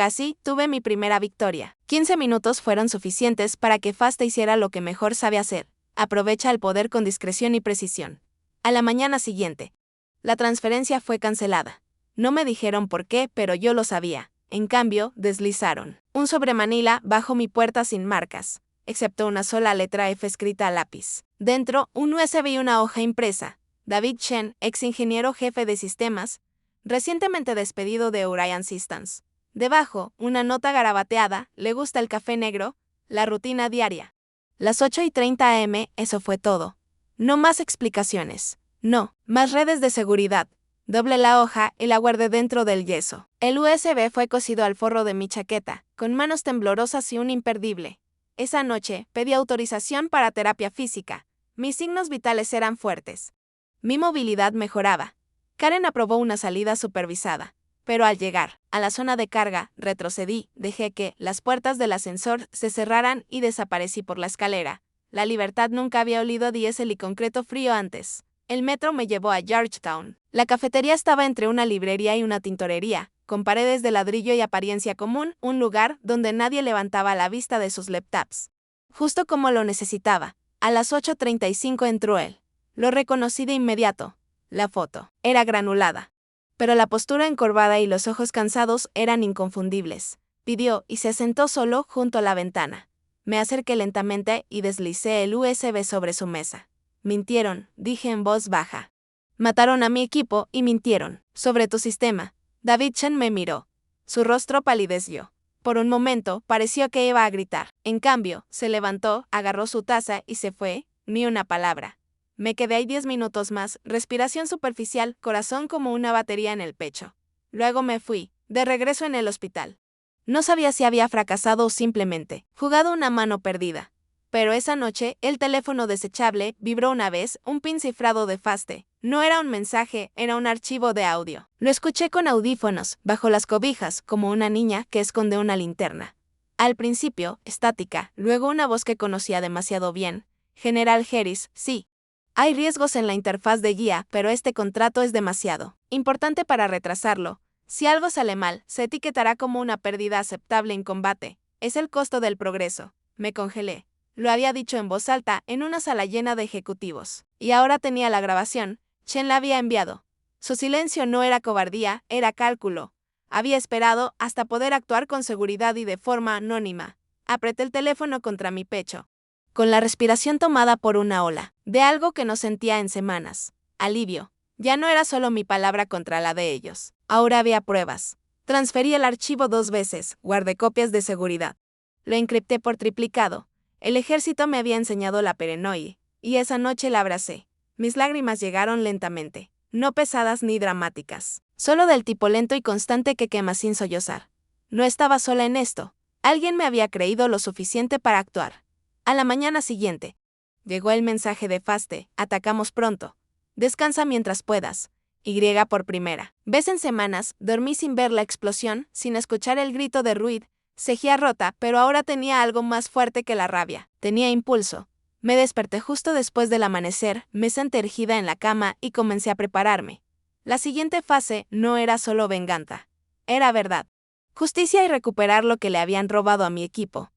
Así, tuve mi primera victoria. 15 minutos fueron suficientes para que Faste hiciera lo que mejor sabe hacer. Aprovecha el poder con discreción y precisión. A la mañana siguiente. La transferencia fue cancelada. No me dijeron por qué, pero yo lo sabía. En cambio, deslizaron un sobre Manila bajo mi puerta sin marcas, excepto una sola letra F escrita a lápiz. Dentro, un USB y una hoja impresa. David Chen, ex ingeniero jefe de sistemas, recientemente despedido de Orion Systems. Debajo, una nota garabateada, le gusta el café negro, la rutina diaria. Las 8:30 am, eso fue todo. No más explicaciones. No, más redes de seguridad. Doble la hoja y la guardé dentro del yeso. El USB fue cosido al forro de mi chaqueta, con manos temblorosas y un imperdible. Esa noche, pedí autorización para terapia física. Mis signos vitales eran fuertes. Mi movilidad mejoraba. Karen aprobó una salida supervisada. Pero al llegar a la zona de carga, retrocedí, dejé que las puertas del ascensor se cerraran y desaparecí por la escalera. La libertad nunca había olido a diésel y concreto frío antes. El metro me llevó a Georgetown. La cafetería estaba entre una librería y una tintorería, con paredes de ladrillo y apariencia común, un lugar donde nadie levantaba la vista de sus laptops. Justo como lo necesitaba. A las 8:35 entró él. Lo reconocí de inmediato. La foto era granulada. Pero la postura encorvada y los ojos cansados eran inconfundibles. Pidió y se sentó solo junto a la ventana. Me acerqué lentamente y deslicé el USB sobre su mesa. Mintieron, dije en voz baja. Mataron a mi equipo y mintieron. Sobre tu sistema. David Chen me miró. Su rostro palideció. Por un momento pareció que iba a gritar. En cambio, se levantó, agarró su taza y se fue, ni una palabra. Me quedé ahí 10 minutos más, respiración superficial, corazón como una batería en el pecho. Luego me fui, de regreso en el hospital. No sabía si había fracasado o simplemente jugado una mano perdida. Pero esa noche, el teléfono desechable vibró una vez, un pin cifrado de Faste. No era un mensaje, era un archivo de audio. Lo escuché con audífonos, bajo las cobijas, como una niña que esconde una linterna. Al principio, estática, luego una voz que conocía demasiado bien. General Harris, sí. Hay riesgos en la interfaz de guía, pero este contrato es demasiado importante para retrasarlo. Si algo sale mal, se etiquetará como una pérdida aceptable en combate. Es el costo del progreso. Me congelé. Lo había dicho en voz alta en una sala llena de ejecutivos. Y ahora tenía la grabación. Chen la había enviado. Su silencio no era cobardía, era cálculo. Había esperado hasta poder actuar con seguridad y de forma anónima. Apreté el teléfono contra mi pecho. Con la respiración tomada por una ola, de algo que no sentía en semanas. Alivio. Ya no era solo mi palabra contra la de ellos. Ahora había pruebas. Transferí el archivo 2 veces, guardé copias de seguridad. Lo encripté por triplicado. El ejército me había enseñado la paranoia, y esa noche la abracé. Mis lágrimas llegaron lentamente, no pesadas ni dramáticas, solo del tipo lento y constante que quema sin sollozar. No estaba sola en esto. Alguien me había creído lo suficiente para actuar. A la mañana siguiente, llegó el mensaje de Faste, atacamos pronto. Descansa mientras puedas. Y por primera vez en semanas, dormí sin ver la explosión, sin escuchar el grito de Ruid. Cejía rota, pero ahora tenía algo más fuerte que la rabia. Tenía impulso. Me desperté justo después del amanecer, me senté erguida en la cama y comencé a prepararme. La siguiente fase no era solo venganza. Era verdad. Justicia y recuperar lo que le habían robado a mi equipo.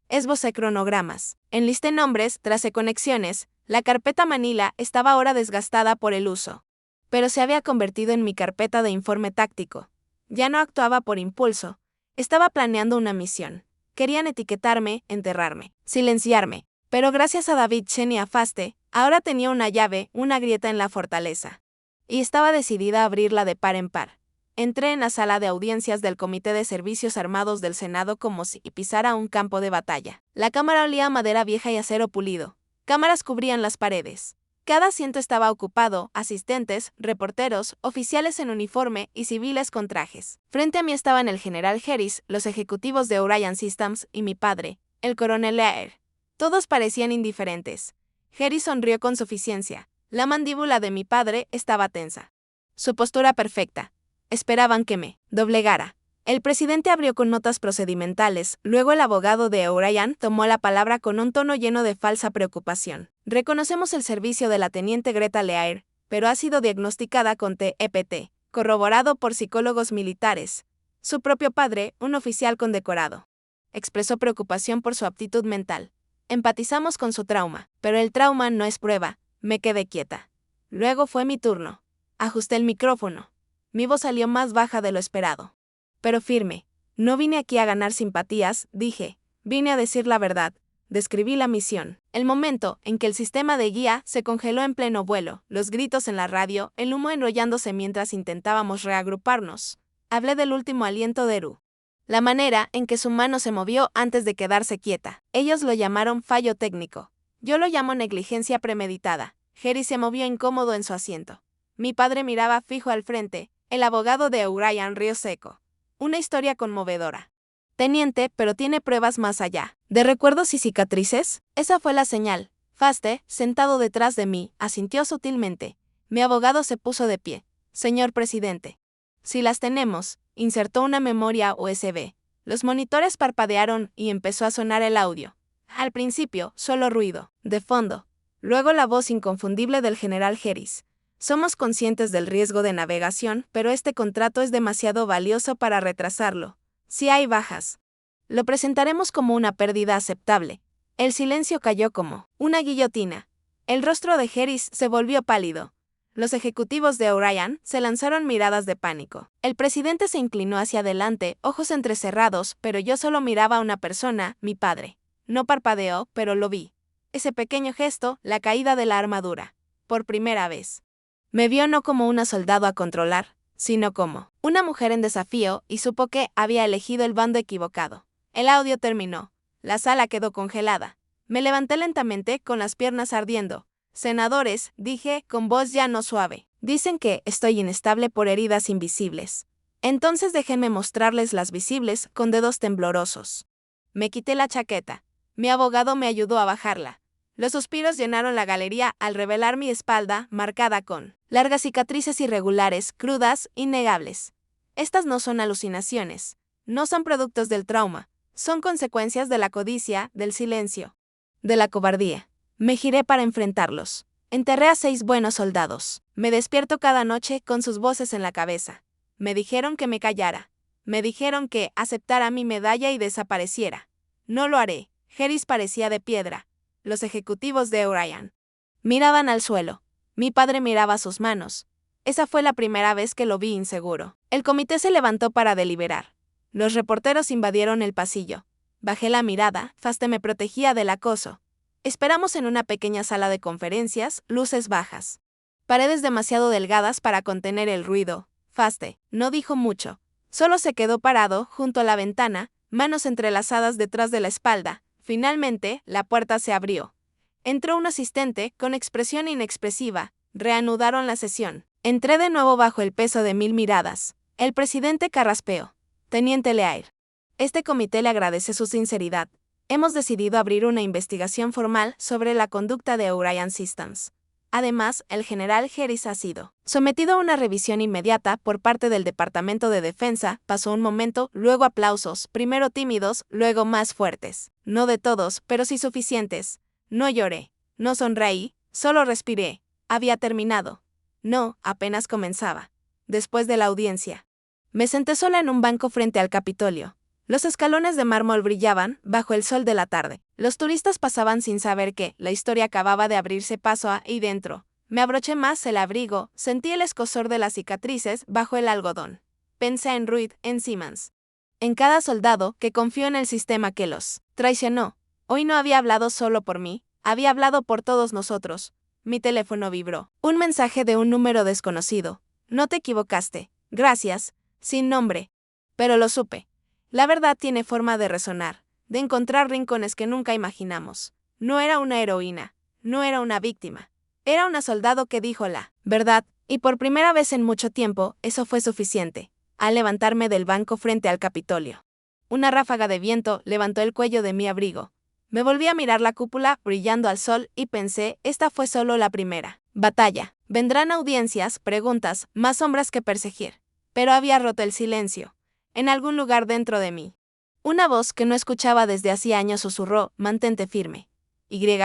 Esbocé cronogramas. Enlisté nombres, tracé conexiones. La carpeta Manila estaba ahora desgastada por el uso. Pero se había convertido en mi carpeta de informe táctico. Ya no actuaba por impulso. Estaba planeando una misión. Querían etiquetarme, enterrarme, silenciarme. Pero gracias a David Chen y a Faste, ahora tenía una llave, una grieta en la fortaleza. Y estaba decidida a abrirla de par en par. Entré en la sala de audiencias del Comité de Servicios Armados del Senado como si pisara un campo de batalla. La cámara olía a madera vieja y acero pulido. Cámaras cubrían las paredes. Cada asiento estaba ocupado, asistentes, reporteros, oficiales en uniforme y civiles con trajes. Frente a mí estaban el general Harris, los ejecutivos de Orion Systems y mi padre, el coronel Leaire. Todos parecían indiferentes. Harris sonrió con suficiencia. La mandíbula de mi padre estaba tensa. Su postura perfecta. Esperaban que me doblegara. El presidente abrió con notas procedimentales, luego el abogado de Orion tomó la palabra con un tono lleno de falsa preocupación. Reconocemos el servicio de la teniente Greta Leaire, pero ha sido diagnosticada con TEPT, corroborado por psicólogos militares. Su propio padre, un oficial condecorado, expresó preocupación por su aptitud mental. Empatizamos con su trauma, pero el trauma no es prueba. Me quedé quieta. Luego fue mi turno. Ajusté el micrófono. Mi voz salió más baja de lo esperado, pero firme. No vine aquí a ganar simpatías, dije. Vine a decir la verdad. Describí la misión. El momento en que el sistema de guía se congeló en pleno vuelo, los gritos en la radio, el humo enrollándose mientras intentábamos reagruparnos. Hablé del último aliento de Eru. La manera en que su mano se movió antes de quedarse quieta. Ellos lo llamaron fallo técnico. Yo lo llamo negligencia premeditada. Harry se movió incómodo en su asiento. Mi padre miraba fijo al frente. El abogado de Orion rió seco. Una historia conmovedora. Teniente, pero tiene pruebas más allá. ¿De recuerdos y cicatrices? Esa fue la señal. Faste, sentado detrás de mí, asintió sutilmente. Mi abogado se puso de pie. Señor presidente. Si las tenemos, insertó una memoria USB. Los monitores parpadearon y empezó a sonar el audio. Al principio, solo ruido, de fondo. Luego la voz inconfundible del general Harris. Somos conscientes del riesgo de navegación, pero este contrato es demasiado valioso para retrasarlo. Si hay bajas, lo presentaremos como una pérdida aceptable. El silencio cayó como una guillotina. El rostro de Harris se volvió pálido. Los ejecutivos de Orion se lanzaron miradas de pánico. El presidente se inclinó hacia adelante, ojos entrecerrados, pero yo solo miraba a una persona, mi padre. No parpadeó, pero lo vi. Ese pequeño gesto, la caída de la armadura. Por primera vez. Me vio no como una soldado a controlar, sino como una mujer en desafío y supo que había elegido el bando equivocado. El audio terminó. La sala quedó congelada. Me levanté lentamente con las piernas ardiendo. Senadores, dije con voz ya no suave. Dicen que estoy inestable por heridas invisibles. Entonces déjenme mostrarles las visibles con dedos temblorosos. Me quité la chaqueta. Mi abogado me ayudó a bajarla. Los suspiros llenaron la galería al revelar mi espalda marcada con largas cicatrices irregulares, crudas, innegables. Estas no son alucinaciones. No son productos del trauma. Son consecuencias de la codicia, del silencio, de la cobardía. Me giré para enfrentarlos. Enterré a 6 buenos soldados. Me despierto cada noche con sus voces en la cabeza. Me dijeron que me callara. Me dijeron que aceptara mi medalla y desapareciera. No lo haré. Harris parecía de piedra. Los ejecutivos de Orion miraban al suelo. Mi padre miraba sus manos. Esa fue la primera vez que lo vi inseguro. El comité se levantó para deliberar. Los reporteros invadieron el pasillo. Bajé la mirada, Faste me protegía del acoso. Esperamos en una pequeña sala de conferencias, luces bajas. Paredes demasiado delgadas para contener el ruido. Faste no dijo mucho. Solo se quedó parado junto a la ventana, manos entrelazadas detrás de la espalda. Finalmente, la puerta se abrió. Entró un asistente, con expresión inexpresiva. Reanudaron la sesión. Entré de nuevo bajo el peso de 1000 miradas. El presidente carraspeó. Teniente Leaire. Este comité le agradece su sinceridad. Hemos decidido abrir una investigación formal sobre la conducta de Orion Systems. Además, el general Harris ha sido sometido a una revisión inmediata por parte del Departamento de Defensa. Pasó un momento, luego aplausos, primero tímidos, luego más fuertes. No de todos, pero sí suficientes. No lloré, no sonreí, solo respiré. Había terminado. No, apenas comenzaba. Después de la audiencia, me senté sola en un banco frente al Capitolio. Los escalones de mármol brillaban bajo el sol de la tarde. Los turistas pasaban sin saber que la historia acababa de abrirse paso ahí dentro. Me abroché más el abrigo, sentí el escozor de las cicatrices bajo el algodón. Pensé en Reed, en Simmons. En cada soldado que confió en el sistema que los traicionó. Hoy no había hablado solo por mí, había hablado por todos nosotros. Mi teléfono vibró. Un mensaje de un número desconocido. No te equivocaste. Gracias. Sin nombre. Pero lo supe. La verdad tiene forma de resonar, de encontrar rincones que nunca imaginamos. No era una heroína, no era una víctima. Era una soldado que dijo la verdad, y por primera vez en mucho tiempo, eso fue suficiente. Al levantarme del banco frente al Capitolio, una ráfaga de viento levantó el cuello de mi abrigo. Me volví a mirar la cúpula brillando al sol y pensé, esta fue solo la primera batalla. Vendrán audiencias, preguntas, más sombras que perseguir. Pero había roto el silencio. En algún lugar dentro de mí, una voz que no escuchaba desde hacía años susurró, mantente firme.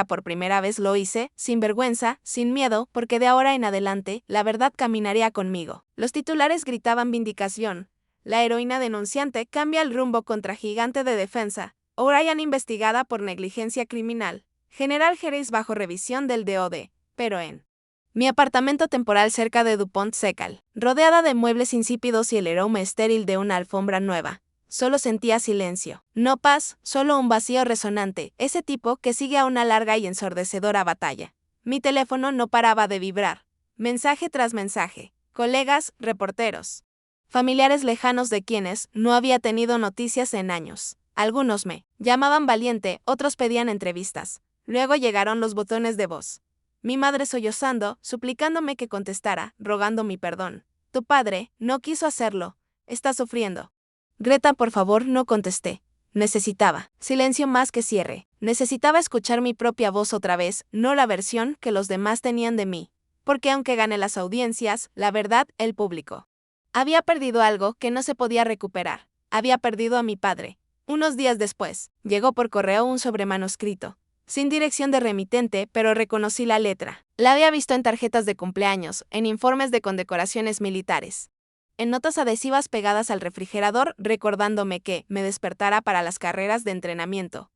Por primera vez lo hice, sin vergüenza, sin miedo, porque de ahora en adelante, la verdad caminaría conmigo. Los titulares gritaban vindicación. La heroína denunciante cambia el rumbo contra gigante de defensa. O'Brien investigada por negligencia criminal. General Jerez bajo revisión del DOD. Pero en mi apartamento temporal cerca de Dupont Secal, rodeada de muebles insípidos y el aroma estéril de una alfombra nueva. Solo sentía silencio. No paz, solo un vacío resonante, ese tipo que sigue a una larga y ensordecedora batalla. Mi teléfono no paraba de vibrar. Mensaje tras mensaje. Colegas, reporteros. Familiares lejanos de quienes no había tenido noticias en años. Algunos me llamaban valiente, otros pedían entrevistas. Luego llegaron los botones de voz. Mi madre sollozando, suplicándome que contestara, rogando mi perdón. Tu padre no quiso hacerlo. Está sufriendo. Greta, por favor, no contesté. Necesitaba silencio más que cierre. Necesitaba escuchar mi propia voz otra vez, no la versión que los demás tenían de mí. Porque aunque gané las audiencias, la verdad, el público había perdido algo que no se podía recuperar. Había perdido a mi padre. Unos días después, llegó por correo un sobremanuscrito. Sin dirección de remitente, pero reconocí la letra. La había visto en tarjetas de cumpleaños, en informes de condecoraciones militares, en notas adhesivas pegadas al refrigerador recordándome que me despertara para las carreras de entrenamiento.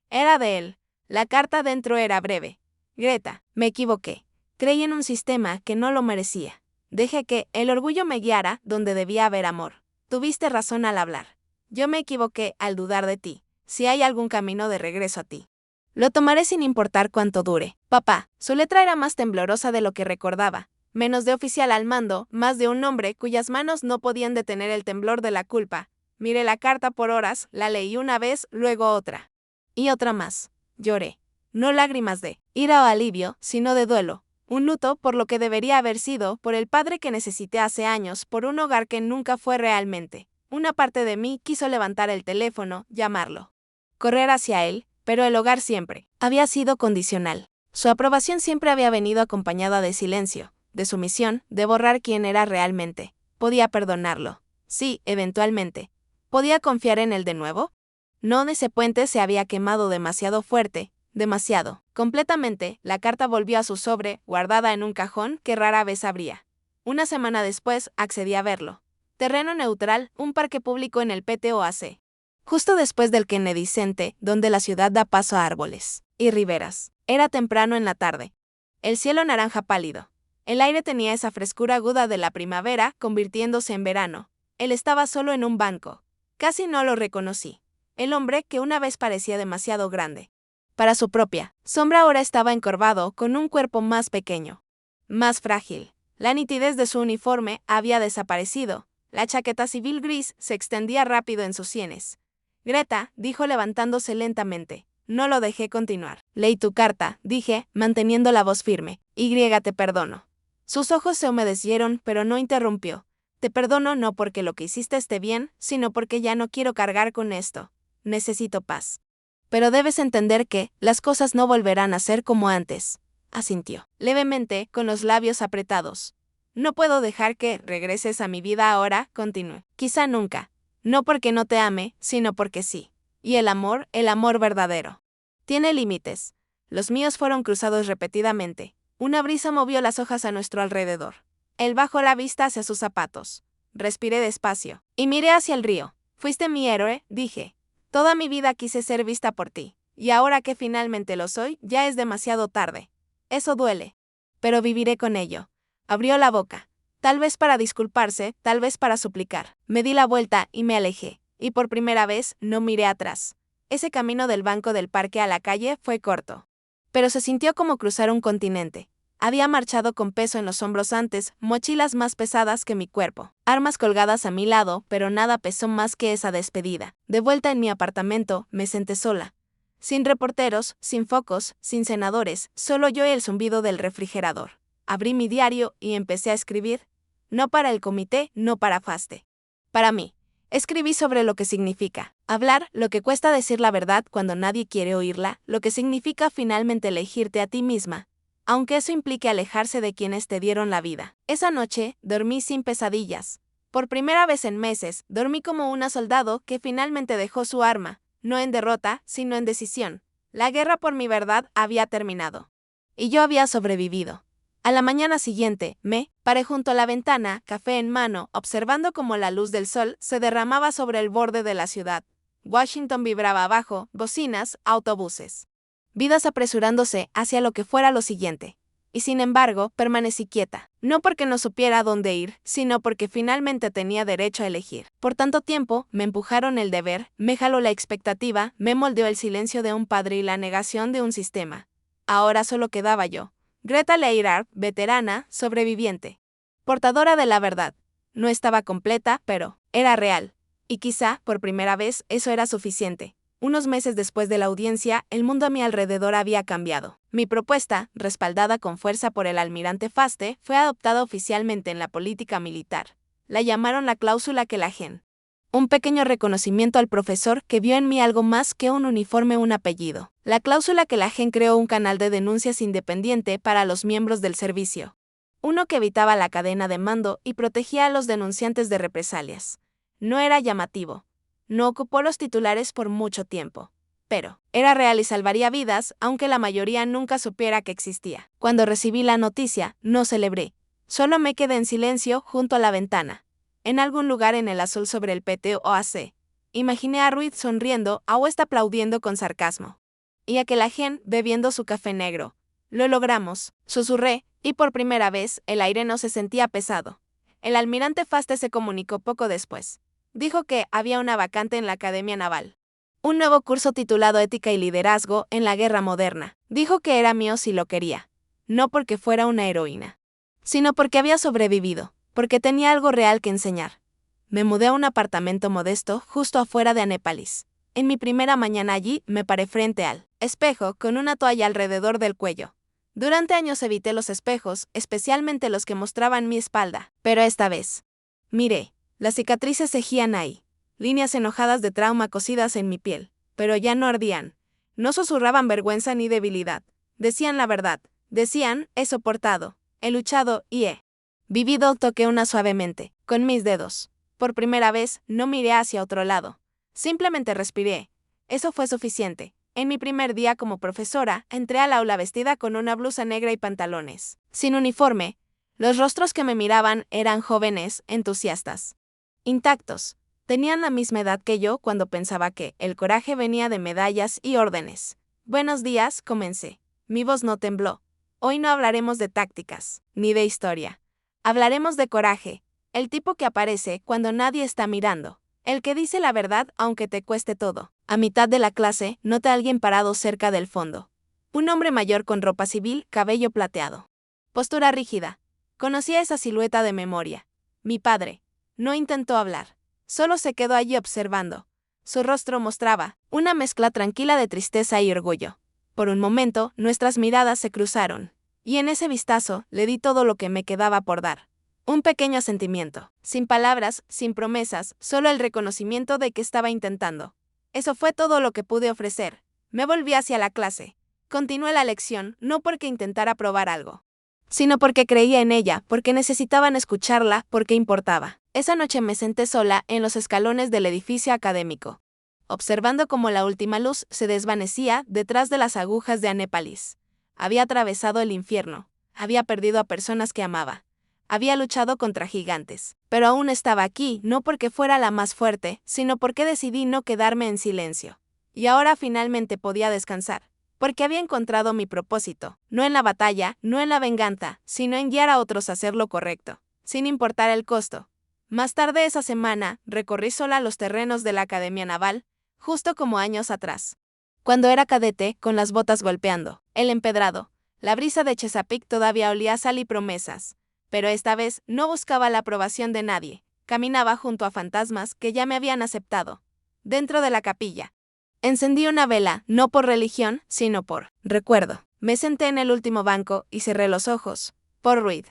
Era de él. La carta dentro era breve. Greta, me equivoqué. Creí en un sistema que no lo merecía. Dejé que el orgullo me guiara donde debía haber amor. Tuviste razón al hablar. Yo me equivoqué al dudar de ti. Si hay algún camino de regreso a ti, lo tomaré sin importar cuánto dure. Papá, su letra era más temblorosa de lo que recordaba. Menos de oficial al mando, más de un hombre cuyas manos no podían detener el temblor de la culpa. Miré la carta por horas, la leí una vez, luego otra. Y otra más. Lloré. No lágrimas de ira o alivio, sino de duelo. Un luto por lo que debería haber sido, por el padre que necesité hace años, por un hogar que nunca fue realmente. Una parte de mí quiso levantar el teléfono, llamarlo, correr hacia él, pero el hogar siempre había sido condicional. Su aprobación siempre había venido acompañada de silencio, de sumisión, de borrar quién era realmente. ¿Podía perdonarlo? Sí, eventualmente. ¿Podía confiar en él de nuevo? No, ese puente se había quemado demasiado fuerte, demasiado. Completamente, la carta volvió a su sobre, guardada en un cajón que rara vez abría. Una semana después, accedí a verlo. Terreno neutral, un parque público en el PTOAC. Justo después del Kennedy Center, donde la ciudad da paso a árboles y riberas. Era temprano en la tarde. El cielo naranja pálido. El aire tenía esa frescura aguda de la primavera, convirtiéndose en verano. Él estaba solo en un banco. Casi no lo reconocí. El hombre que una vez parecía demasiado grande para su propia sombra ahora estaba encorvado, con un cuerpo más pequeño, más frágil. La nitidez de su uniforme había desaparecido. La chaqueta civil gris se extendía rápido en sus sienes. Greta, dijo levantándose lentamente. No lo dejé continuar. Leí tu carta, dije, manteniendo la voz firme. Te perdono. Sus ojos se humedecieron, pero no interrumpió. Te perdono no porque lo que hiciste esté bien, sino porque ya no quiero cargar con esto. Necesito paz. Pero debes entender que las cosas no volverán a ser como antes. Asintió, levemente, con los labios apretados. No puedo dejar que regreses a mi vida ahora, continué. Quizá nunca. No porque no te ame, sino porque sí. Y el amor verdadero, tiene límites. Los míos fueron cruzados repetidamente. Una brisa movió las hojas a nuestro alrededor. Él bajó la vista hacia sus zapatos. Respiré despacio y miré hacia el río. Fuiste mi héroe, dije. Toda mi vida quise ser vista por ti. Y ahora que finalmente lo soy, ya es demasiado tarde. Eso duele. Pero viviré con ello. Abrió la boca. Tal vez para disculparse, tal vez para suplicar. Me di la vuelta y me alejé. Y por primera vez, no miré atrás. Ese camino del banco del parque a la calle fue corto. Pero se sintió como cruzar un continente. Había marchado con peso en los hombros antes, mochilas más pesadas que mi cuerpo, armas colgadas a mi lado, pero nada pesó más que esa despedida. De vuelta en mi apartamento, me senté sola. Sin reporteros, sin focos, sin senadores, solo yo y el zumbido del refrigerador. Abrí mi diario y empecé a escribir. No para el comité, no para Faste. Para mí. Escribí sobre lo que significa hablar, lo que cuesta decir la verdad cuando nadie quiere oírla, lo que significa finalmente elegirte a ti misma, aunque eso implique alejarse de quienes te dieron la vida. Esa noche, dormí sin pesadillas. Por primera vez en meses, dormí como una soldado que finalmente dejó su arma, no en derrota, sino en decisión. La guerra por mi verdad había terminado. Y yo había sobrevivido. A la mañana siguiente, me paré junto a la ventana, café en mano, observando cómo la luz del sol se derramaba sobre el borde de la ciudad. Washington vibraba abajo, bocinas, autobuses. Vidas apresurándose hacia lo que fuera lo siguiente. Y sin embargo, permanecí quieta, no porque no supiera a dónde ir, sino porque finalmente tenía derecho a elegir. Por tanto tiempo, me empujaron el deber, me jaló la expectativa, me moldeó el silencio de un padre y la negación de un sistema. Ahora solo quedaba yo. Greta Leirard, veterana, sobreviviente. Portadora de la verdad. No estaba completa, pero era real. Y quizá, por primera vez, eso era suficiente. Unos meses después de la audiencia, el mundo a mi alrededor había cambiado. Mi propuesta, respaldada con fuerza por el almirante Faste, fue adoptada oficialmente en la política militar. La llamaron la cláusula Kelagen. Un pequeño reconocimiento al profesor que vio en mí algo más que un uniforme o un apellido. La cláusula Kelagen creó un canal de denuncias independiente para los miembros del servicio. Uno que evitaba la cadena de mando y protegía a los denunciantes de represalias. No era llamativo. No ocupó los titulares por mucho tiempo. Pero era real y salvaría vidas, aunque la mayoría nunca supiera que existía. Cuando recibí la noticia, no celebré. Solo me quedé en silencio junto a la ventana. En algún lugar en el azul sobre el PTOAC. Imaginé a Ruiz sonriendo, a West aplaudiendo con sarcasmo. Y a Kelagen bebiendo su café negro. Lo logramos, susurré, y por primera vez, el aire no se sentía pesado. El almirante Faste se comunicó poco después. Dijo que había una vacante en la Academia Naval. Un nuevo curso titulado Ética y Liderazgo en la Guerra Moderna. Dijo que era mío si lo quería. No porque fuera una heroína, sino porque había sobrevivido, porque tenía algo real que enseñar. Me mudé a un apartamento modesto justo afuera de Annapolis. En mi primera mañana allí me paré frente al espejo con una toalla alrededor del cuello. Durante años evité los espejos, especialmente los que mostraban mi espalda, pero esta vez miré. Las cicatrices seguían ahí, líneas enojadas de trauma cosidas en mi piel, pero ya no ardían. No susurraban vergüenza ni debilidad. Decían la verdad. Decían, he soportado, he luchado y he vivido. Toqué una suavemente, con mis dedos. Por primera vez, no miré hacia otro lado. Simplemente respiré. Eso fue suficiente. En mi primer día como profesora, entré al aula vestida con una blusa negra y pantalones. Sin uniforme, los rostros que me miraban eran jóvenes, entusiastas. Intactos. Tenían la misma edad que yo cuando pensaba que el coraje venía de medallas y órdenes. Buenos días, comencé. Mi voz no tembló. Hoy no hablaremos de tácticas, ni de historia. Hablaremos de coraje, el tipo que aparece cuando nadie está mirando, el que dice la verdad aunque te cueste todo. A mitad de la clase, noté a alguien parado cerca del fondo. Un hombre mayor con ropa civil, cabello plateado. Postura rígida. Conocía esa silueta de memoria. Mi padre. No intentó hablar. Solo se quedó allí observando. Su rostro mostraba una mezcla tranquila de tristeza y orgullo. Por un momento, nuestras miradas se cruzaron. Y en ese vistazo, le di todo lo que me quedaba por dar. Un pequeño sentimiento. Sin palabras, sin promesas, solo el reconocimiento de que estaba intentando. Eso fue todo lo que pude ofrecer. Me volví hacia la clase. Continué la lección, no porque intentara probar algo, sino porque creía en ella, porque necesitaban escucharla, porque importaba. Esa noche me senté sola en los escalones del edificio académico, observando cómo la última luz se desvanecía detrás de las agujas de Annapolis. Había atravesado el infierno, había perdido a personas que amaba, había luchado contra gigantes, pero aún estaba aquí, no porque fuera la más fuerte, sino porque decidí no quedarme en silencio. Y ahora finalmente podía descansar, porque había encontrado mi propósito, no en la batalla, no en la venganza, sino en guiar a otros a hacer lo correcto, sin importar el costo. Más tarde esa semana, recorrí sola los terrenos de la Academia Naval, justo como años atrás. Cuando era cadete, con las botas golpeando, el empedrado, la brisa de Chesapeake todavía olía a sal y promesas. Pero esta vez no buscaba la aprobación de nadie. Caminaba junto a fantasmas que ya me habían aceptado. Dentro de la capilla. Encendí una vela, no por religión, sino por recuerdo. Me senté en el último banco y cerré los ojos. Por Ruid.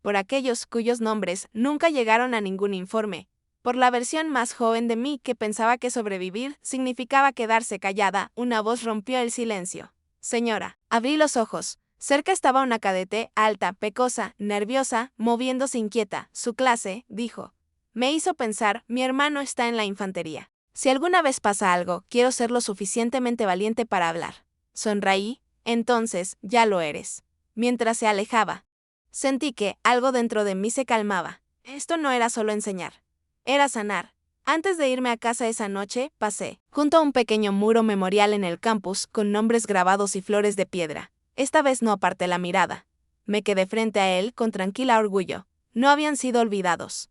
Por aquellos cuyos nombres nunca llegaron a ningún informe. Por la versión más joven de mí que pensaba que sobrevivir significaba quedarse callada, una voz rompió el silencio. Señora, abrí los ojos. Cerca estaba una cadete, alta, pecosa, nerviosa, moviéndose inquieta. Su clase, dijo. Me hizo pensar, mi hermano está en la infantería. Si alguna vez pasa algo, quiero ser lo suficientemente valiente para hablar. Sonreí. Entonces, ya lo eres. Mientras se alejaba, sentí que algo dentro de mí se calmaba. Esto no era solo enseñar. Era sanar. Antes de irme a casa esa noche, pasé junto a un pequeño muro memorial en el campus con nombres grabados y flores de piedra. Esta vez no aparté la mirada. Me quedé frente a él con tranquila orgullo. No habían sido olvidados.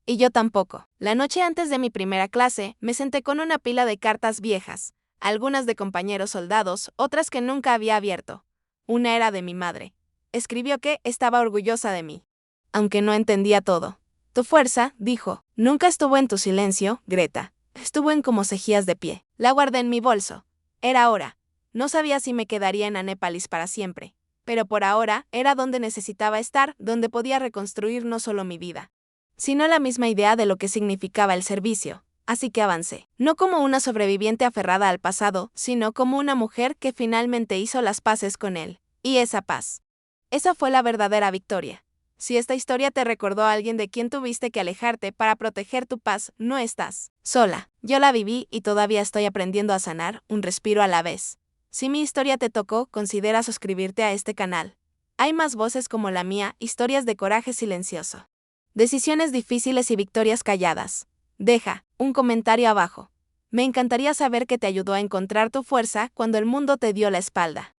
Y yo tampoco. La noche antes de mi primera clase, me senté con una pila de cartas viejas, algunas de compañeros soldados, otras que nunca había abierto. Una era de mi madre. Escribió que estaba orgullosa de mí. Aunque no entendía todo. Tu fuerza, dijo, nunca estuvo en tu silencio, Greta. Estuvo en cómo seguías de pie. La guardé en mi bolso. Era hora. No sabía si me quedaría en Anépalis para siempre. Pero por ahora, era donde necesitaba estar, donde podía reconstruir no solo mi vida, sino la misma idea de lo que significaba el servicio. Así que avancé. No como una sobreviviente aferrada al pasado, sino como una mujer que finalmente hizo las paces con él. Y esa paz. Esa fue la verdadera victoria. Si esta historia te recordó a alguien de quien tuviste que alejarte para proteger tu paz, no estás sola. Yo la viví y todavía estoy aprendiendo a sanar, un respiro a la vez. Si mi historia te tocó, considera suscribirte a este canal. Hay más voces como la mía, historias de coraje silencioso. Decisiones difíciles y victorias calladas. Deja un comentario abajo. Me encantaría saber qué te ayudó a encontrar tu fuerza cuando el mundo te dio la espalda.